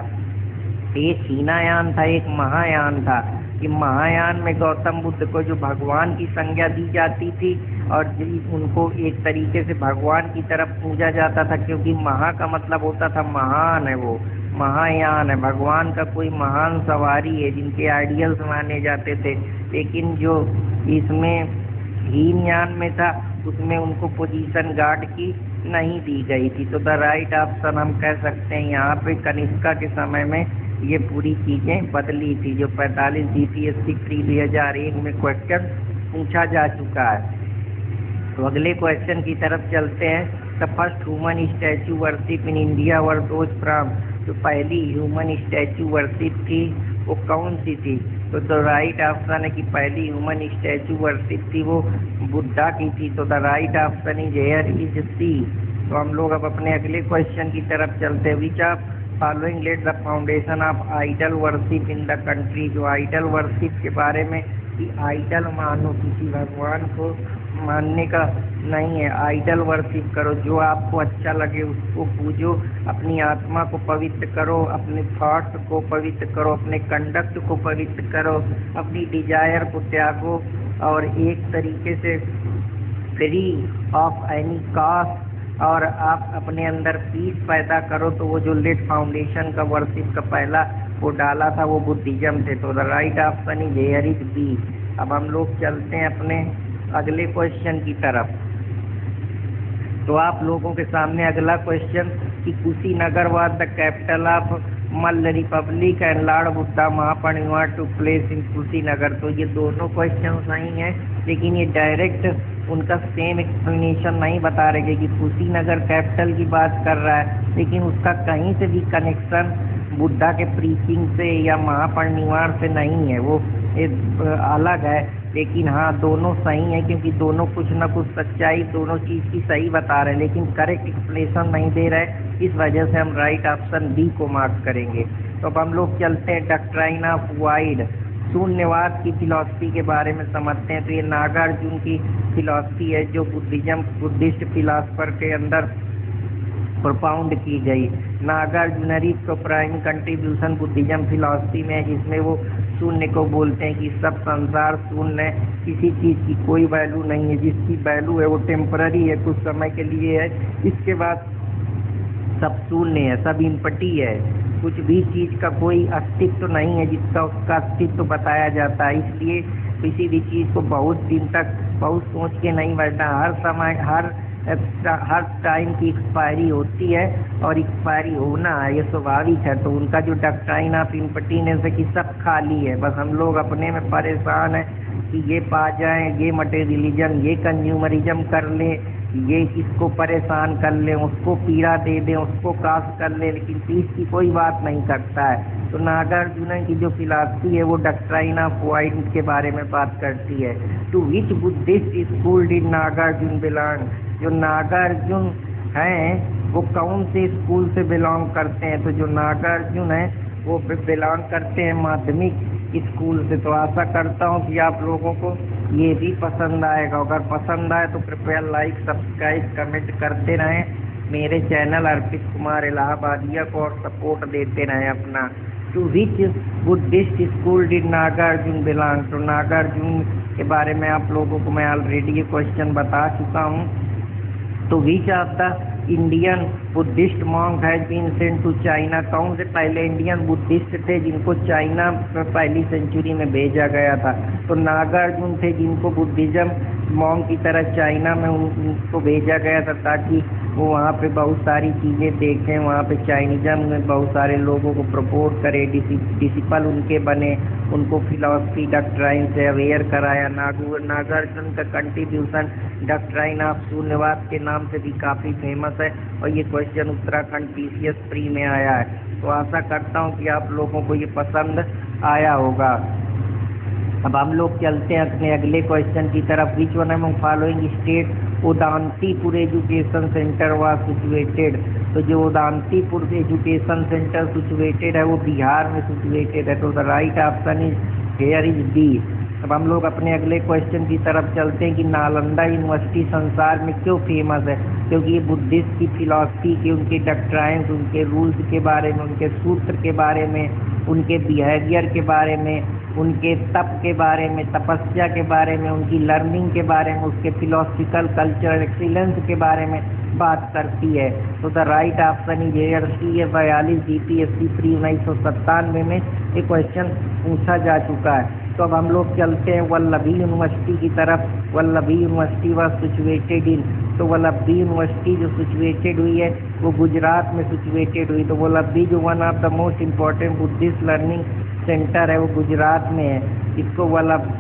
एक हीनायान था, एक महायान था। कि महायान में गौतम बुद्ध को जो भगवान की संज्ञा दी जाती थी और उनको एक तरीके से भगवान की तरफ पूजा जाता था, क्योंकि महा का मतलब होता था महान है, वो महायान है, भगवान का कोई महान सवारी है जिनके आइडियल्स माने जाते थे। लेकिन जो इसमें हीनयान में था उसमें उनको पोजीशन गार्ड की नहीं दी गई थी। तो द राइट ऑप्शन हम कह सकते हैं यहाँ पे कनिष्का के समय में ये पूरी चीज़ें बदली थी, जो 45 जीपीएससी प्री 2001 में क्वेश्चन पूछा जा चुका है। तो अगले क्वेश्चन की तरफ चलते हैं। The first human statue worship in India were those from, जो पहली ह्यूमन स्टैचू वर्शिप थी वो कौन सी थी? तो राइट ऑप्शन है कि पहली ह्यूमन स्टैचू वर्शिप थी वो बुद्धा की थी। तो the right option is here is C. तो हम लोग अब अपने अगले क्वेश्चन की तरफ चलते हैं। Which of following let the foundation of idol worship in the country, जो आइडल वर्शिप के बारे में कि आइडल मानो, किसी भगवान को मानने का नहीं है, आइडल वर्शिप करो, जो आपको अच्छा लगे उसको पूजो, अपनी आत्मा को पवित्र करो, अपने थॉट्स को पवित्र करो, अपने कंडक्ट को पवित्र करो, अपनी डिजायर को त्यागो और एक तरीके से फ्री ऑफ एनी कास्ट, और आप अपने अंदर पीस पैदा करो। तो वो जो लेट फाउंडेशन का वर्शिप का पहला वो डाला था वो बुद्धिज्म थे। तो the right option is here is B. अब हम लोग चलते हैं अपने अगले क्वेश्चन की तरफ। तो आप लोगों के सामने अगला क्वेश्चन कि Kushinagar was the capital of Malla republic and lord Buddha Mahaparinirvana to place in Kushinagar. तो ये दोनों क्वेश्चन सही हैं, लेकिन ये डायरेक्ट उनका सेम एक्सप्लेनेशन नहीं बता रहे कि कुशीनगर कैपिटल की बात कर रहा है, लेकिन उसका कहीं से भी कनेक्शन बुद्धा के प्रीचिंग से या महापरिनिर्वाण से नहीं है, वो अलग है। लेकिन हाँ, दोनों सही हैं क्योंकि दोनों कुछ ना कुछ सच्चाई दोनों चीज़ की सही बता रहे हैं, लेकिन करेक्ट एक्सप्लेनेशन नहीं दे रहे। इस वजह से हम राइट ऑप्शन बी को मार्क करेंगे। तो अब हम लोग चलते हैं डॉक्ट्राइन ऑफ वाइड, शून्यवाद की फिलॉसफी के बारे में समझते हैं। तो ये नागार्जुन की फिलॉसफी है जो बुद्धिस्ट फिलासफर के अंदर प्रोपाउंड की गई। नागार्जुनरी को प्राइम कंट्रीब्यूशन बुद्धिज्म फिलॉसफी में है, जिसमें वो शून्य को बोलते हैं कि सब संसार शून्य है, किसी चीज़ की कोई वैल्यू नहीं है, जिसकी वैल्यू है वो टेम्पररी है, कुछ समय के लिए है, इसके बाद सब शून्य है, सब इम्पटी है। कुछ भी चीज़ का कोई अस्तित्व नहीं है जिसका उसका अस्तित्व बताया जाता है। इसलिए किसी भी चीज़ को बहुत दिन तक बहुत सोच के नहीं बैठना। हर समय हर टाइम की एक्सपायरी होती है और एक्सपायरी होना है, ये स्वाभाविक है। तो उनका जो डॉक्ट्राइन ऑफ इम्पर्टिनेंस है कि सब खाली है, बस हम लोग अपने में परेशान हैं कि ये पा जाएं, ये मटेरियलिज्म, ये कंज्यूमरिज्म कर ले, ये इसको परेशान कर ले, उसको पीड़ा दे दें, उसको कास्ट कर ले, लेकिन पीस की कोई बात नहीं करता है। तो नागार्जुन की जो फिलॉसफी है वो डॉक्ट्राइन ऑफ वाइड के बारे में बात करती है। To which Buddhist school did Nagarjuna belong? जो नागार्जुन हैं वो कौन से स्कूल से बिलोंग करते हैं? तो जो नागार्जुन हैं वो बिलोंग करते हैं माध्यमिक स्कूल से। तो आशा करता हूँ कि आप लोगों को ये भी पसंद आएगा। अगर पसंद आए तो कृपया लाइक, सब्सक्राइब, कमेंट करते रहें मेरे चैनल अर्पित कुमार इलाहाबादिया को और सपोर्ट देते रहें अपना। To which Buddhist school did Nagarjuna belong? तो नागार्जुन के बारे में आप लोगों को मैं ऑलरेडी ये क्वेश्चन बता चुका हूँ। तो which of the Indian Buddhist monk has been sent to China? कौन से पहले इंडियन बुद्धिस्ट थे जिनको चाइना में पहली सेंचुरी में भेजा गया था? तो नागार्जुन थे जिनको बुद्धिज्म मॉन्क की तरह चाइना में उनको भेजा गया था ताकि वो वहाँ पे बहुत सारी चीज़ें देखें, वहाँ पे चाइनिज्म में बहुत सारे लोगों को प्रपोज करे, डिसिपल उनके बने, उनको फिलॉसफी डॉक्ट्राइन से अवेयर कराया। नागार्जुन का कंट्रीब्यूशन डॉक्ट्राइन ऑफ शून्यवाद के नाम से भी काफ़ी फेमस है और ये क्वेश्चन उत्तराखंड PCS प्री में आया है। तो आशा करता हूँ कि आप लोगों को ये पसंद आया होगा। अब हम लोग चलते हैं अपने अगले क्वेश्चन की तरफ। Which one among following state Udantipur education centre was situated? तो जो उदांतीपुर एजुकेशन सेंटर सिचुएटेड है वो बिहार में सिचुएटेड है। तो the right option is here is B. अब हम लोग अपने अगले क्वेश्चन की तरफ चलते हैं कि नालंदा यूनिवर्सिटी संसार में क्यों फेमस है? क्योंकि ये बुद्धिस्ट की फिलॉसफी के, उनके डॉक्ट्राइन्स, उनके रूल्स के बारे में, उनके सूत्र के बारे में, उनके बिहेवियर के बारे में, उनके तप के बारे में, तपस्या के बारे में, उनकी लर्निंग के बारे में, उसके फिलोसफिकल कल्चरल एक्सीलेंस के बारे में बात करती है। तो the right option is here C. 42 GPSC pre 1997 में ये क्वेश्चन पूछा जा चुका है। तो अब हम लोग चलते हैं वल्लभी यूनिवर्सिटी की तरफ। Vallabhi university was situated in? तो वल्लभी यूनिवर्सिटी जो सिचुएटेड हुई है वो गुजरात में सिचुएटेड हुई। तो वल्लभी जो one of the most important Buddhist learning centre है वो गुजरात में है। इसको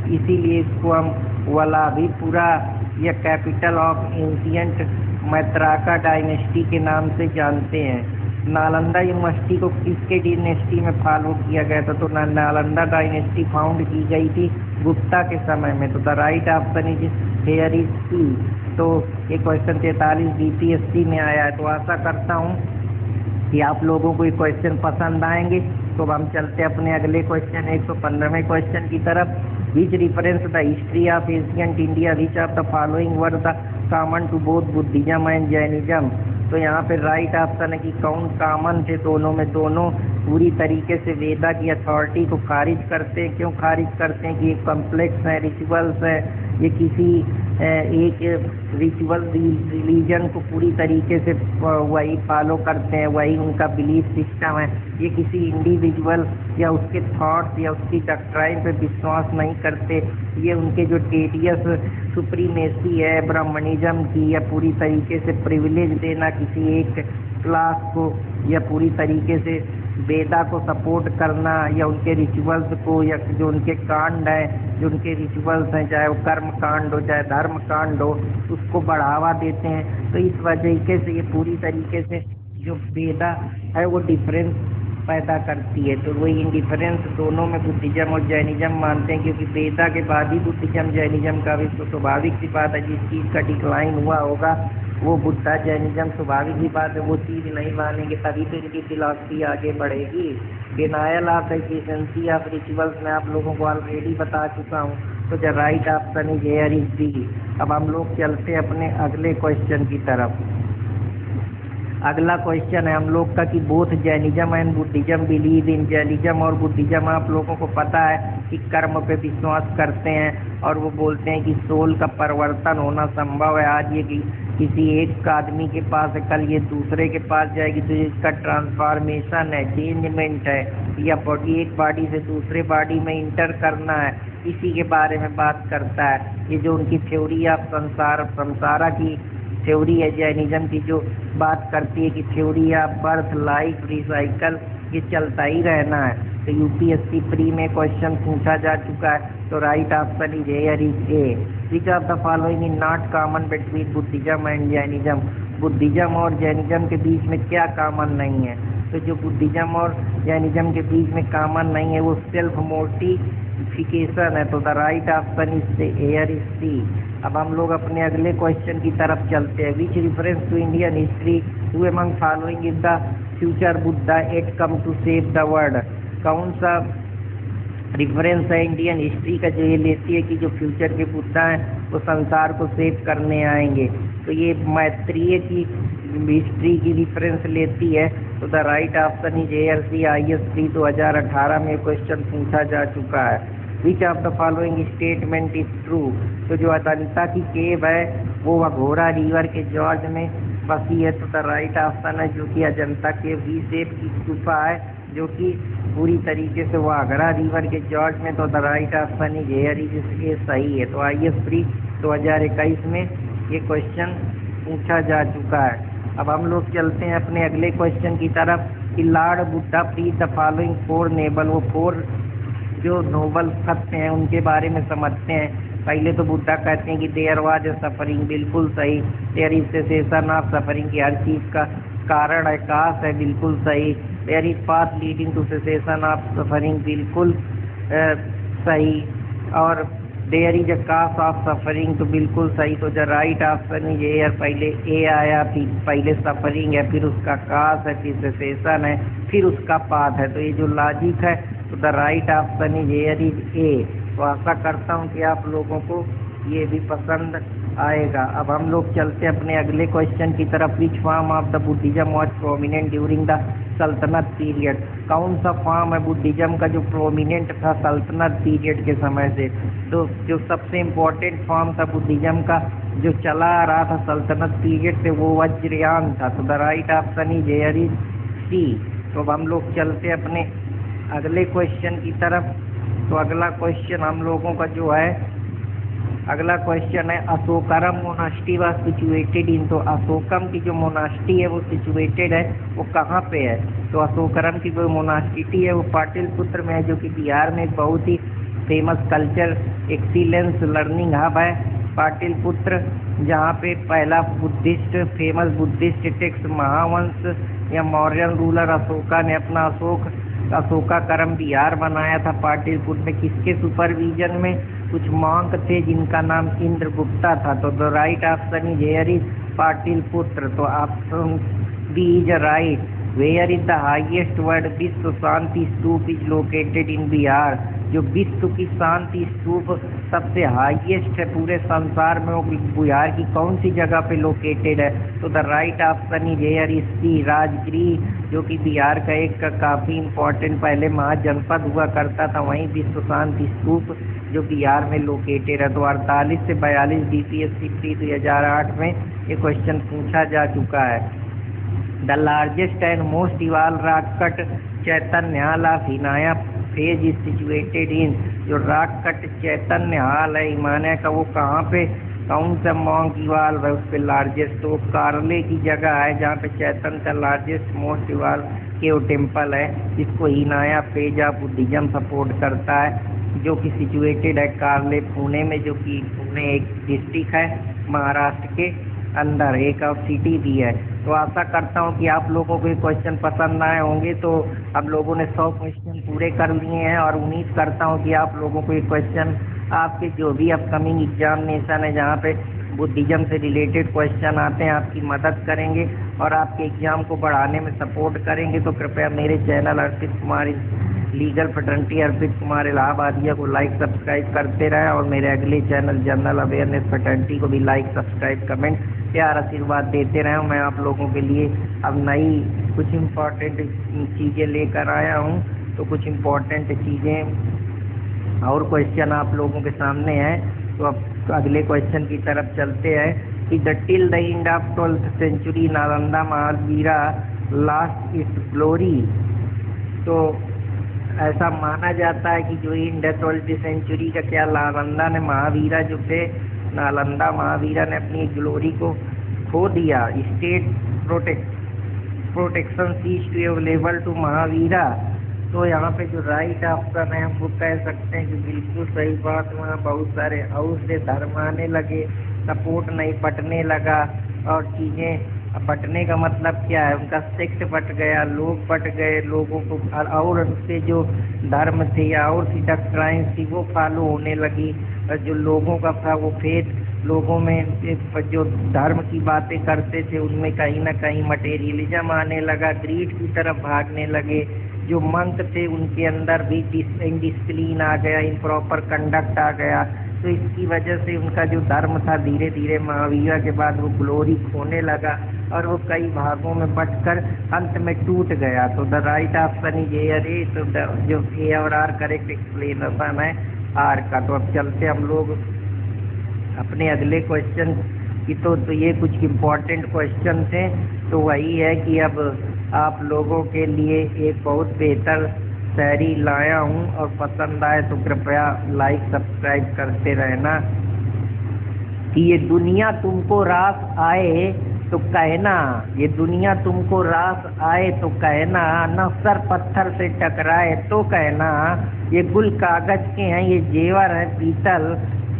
इसीलिए इसको हम वल्लभीपुरा या कैपिटल ऑफ एंशिएंट मैत्राका डायनेस्टी के नाम से जानते हैं। नालंदा यूनिवर्सिटी को किसके डायनेस्टी में फॉलो किया गया था? तो नालंदा डायनेस्टी फाउंड की गई थी गुप्ता के समय में। तो the right option is here is C. तो ये क्वेश्चन 43 GPSC में आया है। तो आशा करता हूँ कि आप लोगों को ये क्वेश्चन पसंद आएंगे। तो अब हम चलते हैं अपने अगले क्वेश्चन 115वें क्वेश्चन की तरफ। Which reference the history of ancient India? Which of the following were the common to both Buddhism and Jainism? तो यहाँ पे राइट ऑप्शन है कि कौन कॉमन थे दोनों में। दोनों पूरी तरीके से वेदा की अथॉरिटी को खारिज करते हैं। क्यों खारिज करते हैं? कि ये कॉम्प्लेक्स है, रिचुअल्स है, ये किसी एक रिचुअल रिलीजन को पूरी तरीके से वही फॉलो करते हैं, वही उनका बिलीफ सिस्टम है। ये किसी इंडिविजुअल या उसके थॉट्स या उसकी डॉक्ट्राइन पे विश्वास नहीं करते। ये उनके जो टेडियस सुप्रीमेसी है ब्राह्मणिज्म की, या पूरी तरीके से प्रिविलेज देना किसी एक क्लास को, या पूरी तरीके से वेदा को सपोर्ट करना, या उनके रिचुअल्स को, या जो उनके कांड हैं, जो उनके रिचुअल्स हैं, चाहे वो कर्म कांड हो चाहे धर्म कांड हो, उसको बढ़ावा देते हैं। तो इस वजह से ये पूरी तरीके से जो वेदा है वो डिफरेंस पैदा करती है। तो वही इंडिफरेंस दोनों में बुद्धिज्म और जैनिज्म मानते हैं, क्योंकि वेदा के बाद ही बुद्धिज्म जैनिज्म का भी तो स्वाभाविक सी बात है। जिस चीज़ का डिक्लाइन हुआ होगा वो बुद्धा जैनिज्म स्वाभाविक ही बात है, वो चीज़ नहीं मानेंगे, तभी तो इनकी फिलॉसफी आगे बढ़ेगी। Denial of efficiency of rituals मैं आप लोगों को ऑलरेडी बता चुका हूँ। तो the right option is here is B. अब हम लोग चलते हैं अपने अगले क्वेश्चन की तरफ। अगला क्वेश्चन है हम लोग का कि both Jainism and Buddhism believe in. Jainism और बुद्धिज्म आप लोगों को पता है कि कर्म पे विश्वास करते हैं, और वो बोलते हैं कि सोल का परिवर्तन होना संभव है। आज ये किसी एक आदमी के पास है, कल ये दूसरे के पास जाएगी, तो इसका ट्रांसफॉर्मेशन है, चेंजमेंट है, या बॉडी एक बॉडी से दूसरे बॉडी में इंटर करना है, इसी के बारे में बात करता है। ये जो उनकी थ्योरी ऑफ संसारा की थ्योरी है जैनिज्म की, जो बात करती है कि theory of birth life recycle, ये चलता ही रहना है। तो यूपीएससी प्री में क्वेश्चन पूछा जा चुका है, तो right option is here is A. Which of the following is not common between Buddhism and Jainism. Buddhism और जैनिज्म के बीच में क्या कॉमन नहीं है? तो जो बुद्धिज्म और जैनिज्म के बीच में कॉमन नहीं है वो सेल्फ मोर्टिफिकेशन है। तो the right option is here is C. अब हम लोग अपने अगले क्वेश्चन की तरफ चलते हैं। Which reference to Indian history to among following is the future Buddha at come to save the world. कौन सा रिफरेंस है इंडियन हिस्ट्री का जो ये लेती है कि जो फ्यूचर के बुद्धा हैं वो संसार को सेव करने आएंगे? तो ये मैत्रेय की हिस्ट्री की रिफरेंस लेती है। तो the right option is ALC IS3 2018 में क्वेश्चन पूछा जा चुका है। Which of the following statement is true. तो जो अजंता की केव है वो अघोरा रिवर के जॉर्ज में बसी है। तो द राइट ऑप्शन है जो कि अजंता केव V शेप की गुफा है, जो कि पूरी तरीके से वो आगरा रिवर के जॉर्ज में। तो the right option is here is ये सही है। तो IS3 2021 में ये क्वेश्चन पूछा जा चुका है। अब हम लोग चलते हैं अपने अगले क्वेश्चन की तरफ कि Lord Buddha preach the following 4 नेबल। वो 4 जो नोबल सत्य हैं उनके बारे में समझते हैं। पहले तो बुद्धा कहते हैं कि देयर वाज सफरिंग, बिल्कुल सही। There is cessation of suffering की हर चीज़ का कारण है, काश है, बिल्कुल सही। There is path leading to cessation of suffering, बिल्कुल सही। और there is a cause of suffering, तो बिल्कुल सही। तो the right option is here. पहले ए आया, फिर पहले सफरिंग है, फिर उसका कास है, फिर सेसेशन है, फिर उसका पाथ है। तो ये जो लॉजिक है तो the right option is here is ए। तो आशा करता हूँ कि आप लोगों को ये भी पसंद आएगा। अब हम लोग चलते हैं अपने अगले क्वेश्चन की तरफ। Which form of the Buddhism was prominent during the सल्तनत पीरियड। कौन सा फॉर्म है बुद्धिज्म का जो प्रोमिनेंट था सल्तनत पीरियड के समय से? तो जो सबसे इम्पोर्टेंट फॉर्म था बुद्धिज्म का जो चला आ रहा था सल्तनत पीरियड से वो वज्रयान था। तो the right option is here is C. तो अब हम लोग चलते हैं अपने अगले क्वेश्चन की तरफ। तो अगला क्वेश्चन हम लोगों का जो है, अगला क्वेश्चन है अशोकरम मोनास्ट्री वाज सिचुएटेड इन। तो अशोकम की जो मोनास्ट्री है वो सिचुएटेड है, वो कहाँ पे है? तो अशोकरम की जो मोनास्ट्री है वो पाटलिपुत्र में है, जो कि बिहार में एक बहुत ही famous culture excellence learning hub है पाटलिपुत्र, जहाँ पे पहला Buddhist famous Buddhist text Mahavamsa या मौर्यन रूलर अशोका ने अपना अशोकाकरम बिहार बनाया था पाटलिपुत्र में। किसके सुपरविजन में? कुछ मॉन्क थे जिनका नाम इंद्रगुप्ता था। तो the right option is here is Pataliputra. तो option B is right. Where is the highest world Vishwa Shanti stupa is located in Bihar. जो विश्व की शांति स्तूप सबसे हाईएस्ट है पूरे संसार में, वो बिहार की कौन सी जगह पे लोकेटेड है? तो the right option is here is C, Rajgir, जो कि बिहार का एक काफ़ी इम्पोर्टेंट पहले महाजनपद हुआ करता था, वहीं विश्व शांति स्तूप जो बिहार में लोकेटेड है। तो 48 से 42 BPSC प्री 2008 में ये क्वेश्चन पूछा जा चुका है। The largest and most evolve rock cut Chaitanya hall of Himalaya phase is situated in. जो रॉक कट चैतन्य हॉल है हिमालय का वो कहाँ पे, कौन सा मॉन्क इवाल्व है उस पर लार्जेस्ट? तो कारले की जगह है जहाँ पे चैतन्य का largest most evolve cave temple है, जिसको Himalaya phase of Buddhism support करता है, जो कि सिचुएटेड है कारले पुणे में, जो कि पुणे एक डिस्ट्रिक्ट है महाराष्ट्र के अंदर, एक और सिटी भी है। तो आशा करता हूँ कि आप लोगों को ये क्वेश्चन पसंद आए होंगे। तो हम लोगों ने 100 क्वेश्चन पूरे कर लिए हैं और उम्मीद करता हूँ कि आप लोगों को ये क्वेश्चन आपके जो भी अपकमिंग एग्जामिनेशन है जहाँ पे बुद्धिज्म से रिलेटेड क्वेश्चन आते हैं आपकी मदद करेंगे और आपके एग्जाम को बढ़ाने में सपोर्ट करेंगे। तो कृपया मेरे चैनल अर्पित कुमार लीगल फ्रेटर्निटी अर्पित कुमार इलाहाबादिया को लाइक सब्सक्राइब करते रहें और मेरे अगले चैनल जनरल अवेयरनेस फ्रेटर्निटी को भी लाइक सब्सक्राइब कमेंट प्यार आशीर्वाद देते रहें। मैं आप लोगों के लिए अब नई कुछ इम्पोर्टेंट चीज़ें लेकर आया हूँ। तो कुछ इम्पोर्टेंट चीज़ें और क्वेश्चन आप लोगों के सामने हैं। तो अब अगले क्वेश्चन की तरफ चलते हैं कि till the end of 12th century Nalanda Mahavira last it's glory. तो ऐसा माना जाता है कि जो इन 12th century का क्या नालंदा ने महावीरा जो थे, नालंदा महावीरा ने अपनी ग्लोरी को खो दिया। State protection cease to available to Mahavira. तो यहाँ पे जो राइट ऑप्शन है हम वो कह सकते हैं कि बिल्कुल सही बात। वहाँ बहुत सारे और से धर्म आने लगे, सपोर्ट नहीं बटने लगा, और चीज़ें बटने का मतलब क्या है, उनका सेक्ट बट गया, लोग बट गए, लोगों को और उनसे जो धर्म थे या और सी डॉक्ट्राइन्स थी वो फॉलो होने लगी। और जो लोगों का था वो फेथ, लोगों में जो धर्म की बातें करते थे उनमें कहीं ना कहीं मटेरियलिज्म आने लगा, ग्रीड की तरफ भागने लगे। जो मंक थे उनके अंदर भी डिसिप्लिन आ गया, इम्प्रॉपर कंडक्ट आ गया। तो इसकी वजह से उनका जो धर्म था धीरे धीरे महावीरा के बाद वो ग्लोरी खोने लगा और वो कई भागों में बंटकर अंत में टूट गया। तो the right option is a. तो जो ए और आर करेक्ट एक्सप्लेनेशन है आर का। तो अब चलते हम लोग अपने अगले क्वेश्चन की। तो ये कुछ इम्पोर्टेंट क्वेश्चन थे। तो वही है कि अब आप लोगों के लिए एक बहुत बेहतर शायरी लाया हूँ, और पसंद आए तो कृपया लाइक सब्सक्राइब करते रहना। कि ये दुनिया तुमको रास आए तो कहना, ये दुनिया तुमको रास आए तो कहना, न सर पत्थर से टकराए तो कहना, ये गुल कागज के हैं ये जेवर है पीतल,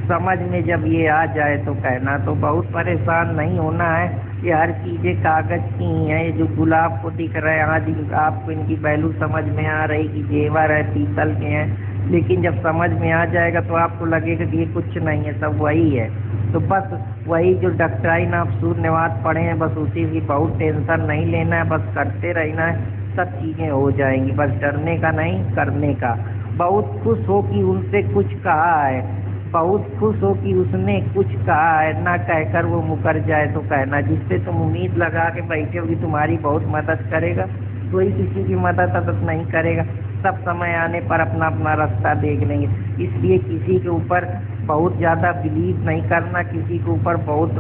समझ में जब ये आ जाए तो कहना। तो बहुत परेशान नहीं होना है, ये हर चीज़ें कागज़ की ही हैं। ये जो गुलाब को दिख रहा है आज आपको इनकी वैल्यू समझ में आ रही कि जेवर है पीतल के हैं, लेकिन जब समझ में आ जाएगा तो आपको लगेगा कि ये कुछ नहीं है, सब वही है। तो बस वही जो डॉक्ट्राइन आप शून्यवाद पढ़े हैं बस उसी की बहुत टेंशन नहीं लेना है, बस करते रहना है, सब चीज़ें हो जाएंगी। बस डरने का नहीं, करने का। बहुत खुश हो कि उनसे कुछ कहा है, बहुत खुश हो कि उसने कुछ कहा है, ना कहकर वो मुकर जाए तो कहना। जिससे तुम उम्मीद लगा के बैठे हो कि तुम्हारी बहुत मदद करेगा, कोई किसी की मदद नहीं करेगा। सब समय आने पर अपना अपना रास्ता देख लेंगे। इसलिए किसी के ऊपर बहुत ज़्यादा बिलीव नहीं करना, किसी के ऊपर बहुत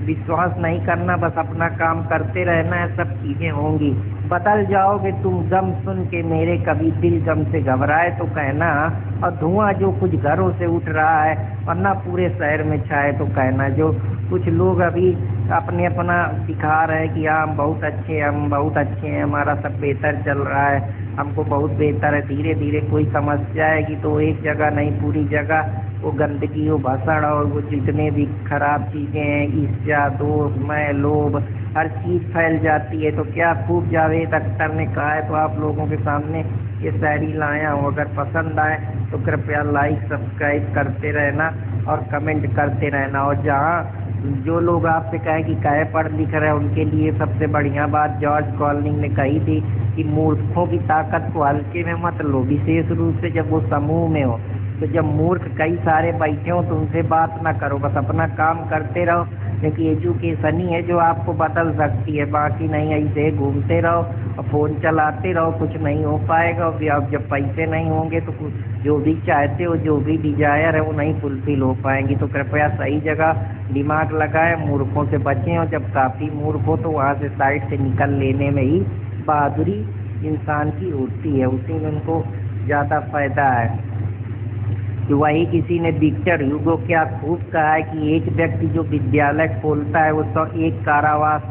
विश्वास नहीं करना, बस अपना काम करते रहना है, सब चीज़ें होंगी। बदल जाओगे तुम गम सुन के मेरे, कभी दिल गम से घबराए तो कहना, और धुआं जो कुछ घरों से उठ रहा है वरना पूरे शहर में छाए तो कहना। जो कुछ लोग अभी अपना दिखा रहे हैं कि हाँ हम बहुत अच्छे हैं, हम बहुत अच्छे हैं, हमारा सब बेहतर चल रहा है, हमको बहुत बेहतर है, धीरे धीरे कोई समस्या आएगी तो एक जगह नहीं पूरी जगह वो गंदगी, वो भसड़ और वो जितने भी खराब चीज़ें हैं, ईर्ष्या, दोष, मैं, लोभ, हर चीज़ फैल जाती है। तो क्या खूब जावेद अख्तर ने कहा है, तो आप लोगों के सामने ये शायरी लाया हूँ। अगर पसंद आए तो कृपया लाइक सब्सक्राइब करते रहना और कमेंट करते रहना। और जहाँ जो लोग आपसे कहे कि काहे पढ़ लिख रहे हैं, उनके लिए सबसे बढ़िया बात जॉर्ज कॉर्निंग ने कही थी कि मूर्खों की ताकत को हल्के में मत लो, विशेष रूप से जब वो समूह में हो। तो जब मूर्ख कई सारे बैठे हो तो उनसे बात ना करो, बस अपना काम करते रहो, क्योंकि एजुकेशन ही है जो आपको बदल सकती है, बाकी नहीं। ऐसे घूमते रहो और फ़ोन चलाते रहो, कुछ नहीं हो पाएगा। और अब जब पैसे नहीं होंगे तो जो भी चाहते हो, जो भी डिजायर है वो नहीं फुलफिल हो पाएंगी। तो कृपया सही जगह दिमाग लगाएं, मूर्खों से बचें, और जब काफ़ी मूर्ख हो तो वहाँ से साइड से निकल लेने में ही बहादुरी इंसान की होती है, उसी में उनको ज़्यादा फ़ायदा है। तो वही किसी ने विक्टर ह्यूगो क्या खूब कहा है कि एक व्यक्ति जो विद्यालय खोलता है वो तो एक कारावास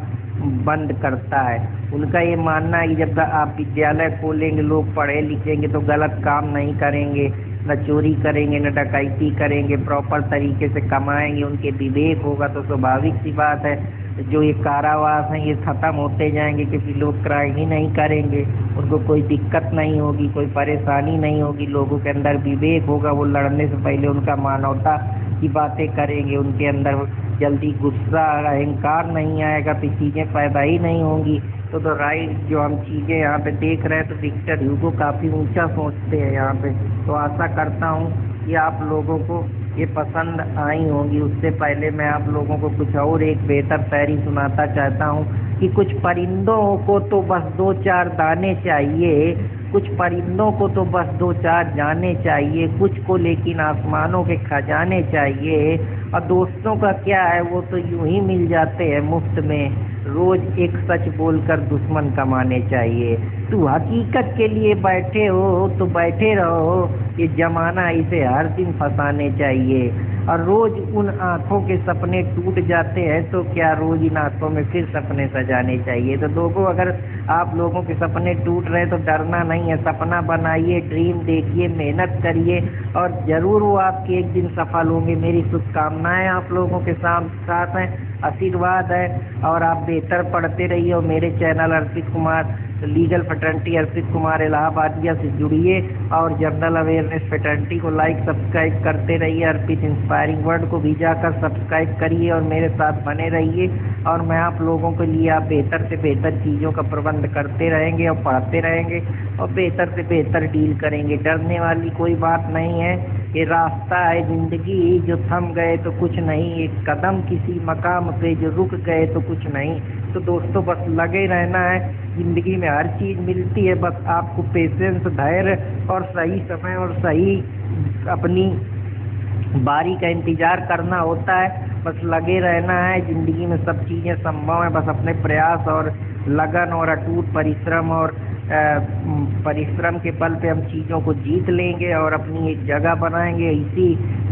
बंद करता है। उनका ये मानना है कि जब आप विद्यालय खोलेंगे, लोग पढ़े लिखेंगे तो गलत काम नहीं करेंगे, न चोरी करेंगे, न डकैती करेंगे, प्रॉपर तरीके से कमाएंगे, उनके विवेक होगा। तो स्वाभाविक सी बात है जो ये कारावास हैं ये ख़त्म होते जाएंगे, क्योंकि लोग क्राइम ही नहीं करेंगे, उनको कोई दिक्कत नहीं होगी, कोई परेशानी नहीं होगी, लोगों के अंदर विवेक होगा, वो लड़ने से पहले उनका मानवता की बातें करेंगे, उनके अंदर जल्दी गुस्सा अहंकार नहीं आएगा, तो चीज़ें पैदा ही नहीं होंगी। तो राइट जो हम चीज़ें यहाँ पे देख रहे हैं तो विक्टर ह्यूगो काफ़ी ऊंचा सोचते हैं यहाँ पे। तो आशा करता हूँ कि आप लोगों को ये पसंद आई होंगी। उससे पहले मैं आप लोगों को कुछ और एक बेहतर शायरी सुनाता चाहता हूँ कि कुछ परिंदों को तो बस 2-4 दाने चाहिए, कुछ परिंदों को तो बस 2-4 जाने चाहिए, कुछ को लेकिन आसमानों के खजाने चाहिए, और दोस्तों का क्या है, वो तो यूं ही मिल जाते हैं मुफ्त में। रोज एक सच बोलकर दुश्मन कमाने चाहिए। तू हकीकत के लिए बैठे हो तो बैठे रहो, ये जमाना इसे हर दिन फंसाने चाहिए। और रोज उन आंखों के सपने टूट जाते हैं तो क्या रोज इन आंखों में फिर सपने सजाने चाहिए। तो लोगों, अगर आप लोगों के सपने टूट रहे तो डरना नहीं है, सपना बनाइए, ड्रीम देखिए, मेहनत करिए और जरूर वो आपके एक दिन सफल होंगे। मेरी शुभकामनाएं आप लोगों के साथ हैं, आशीर्वाद है। और आप बेहतर पढ़ते रहिए और मेरे चैनल अर्पित कुमार लीगल फ्रेटर्निटी अर्पित कुमार इलाहाबादिया से जुड़िए और जनरल अवेयरनेस फ्रेटर्निटी को लाइक सब्सक्राइब करते रहिए। अर्पित इंस्पायरिंग वर्ड को भी जाकर सब्सक्राइब करिए और मेरे साथ बने रहिए। और मैं आप लोगों के लिए आप बेहतर से बेहतर चीज़ों का प्रबंध करते रहेंगे और पढ़ते रहेंगे और बेहतर से बेहतर डील करेंगे। डरने वाली कोई बात नहीं है, ये रास्ता है जिंदगी, जो थम गए तो कुछ नहीं, एक कदम किसी मकाम पे जो रुक गए तो कुछ नहीं। तो दोस्तों बस लगे रहना है, जिंदगी में हर चीज़ मिलती है, बस आपको पेशेंस, धैर्य और सही समय और सही अपनी बारी का इंतजार करना होता है। बस लगे रहना है, जिंदगी में सब चीज़ें संभव है, बस अपने प्रयास और लगन और अटूट परिश्रम और परिश्रम के बल पे हम चीज़ों को जीत लेंगे और अपनी एक जगह बनाएंगे। इसी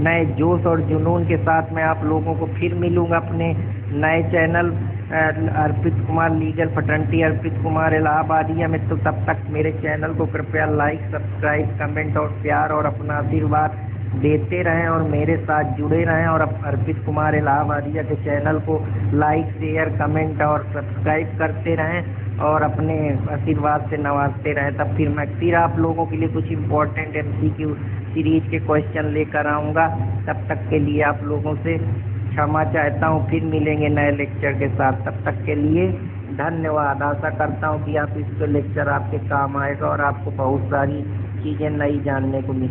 नए जोश और जुनून के साथ मैं आप लोगों को फिर मिलूंगा अपने नए चैनल अर्पित कुमार लीगल फ्रेटर्निटी अर्पित कुमार इलाहाबादिया में। तो तब तक मेरे चैनल को कृपया लाइक, सब्सक्राइब, कमेंट और प्यार और अपना आशीर्वाद देते रहें और मेरे साथ जुड़े रहें। और अर्पित कुमार इलाहाबादिया के चैनल को लाइक, शेयर, कमेंट और सब्सक्राइब करते रहें और अपने आशीर्वाद से नवाजते रहें। तब फिर मैं फिर आप लोगों के लिए कुछ इम्पोर्टेंट MCQ सीरीज के क्वेश्चन लेकर आऊँगा। तब तक के लिए आप लोगों से क्षमा चाहता हूँ, फिर मिलेंगे नए लेक्चर के साथ। तब तक के लिए धन्यवाद। आशा करता हूँ कि आप इसका लेक्चर आपके काम आएगा और आपको बहुत सारी चीज़ें नई जानने को मिल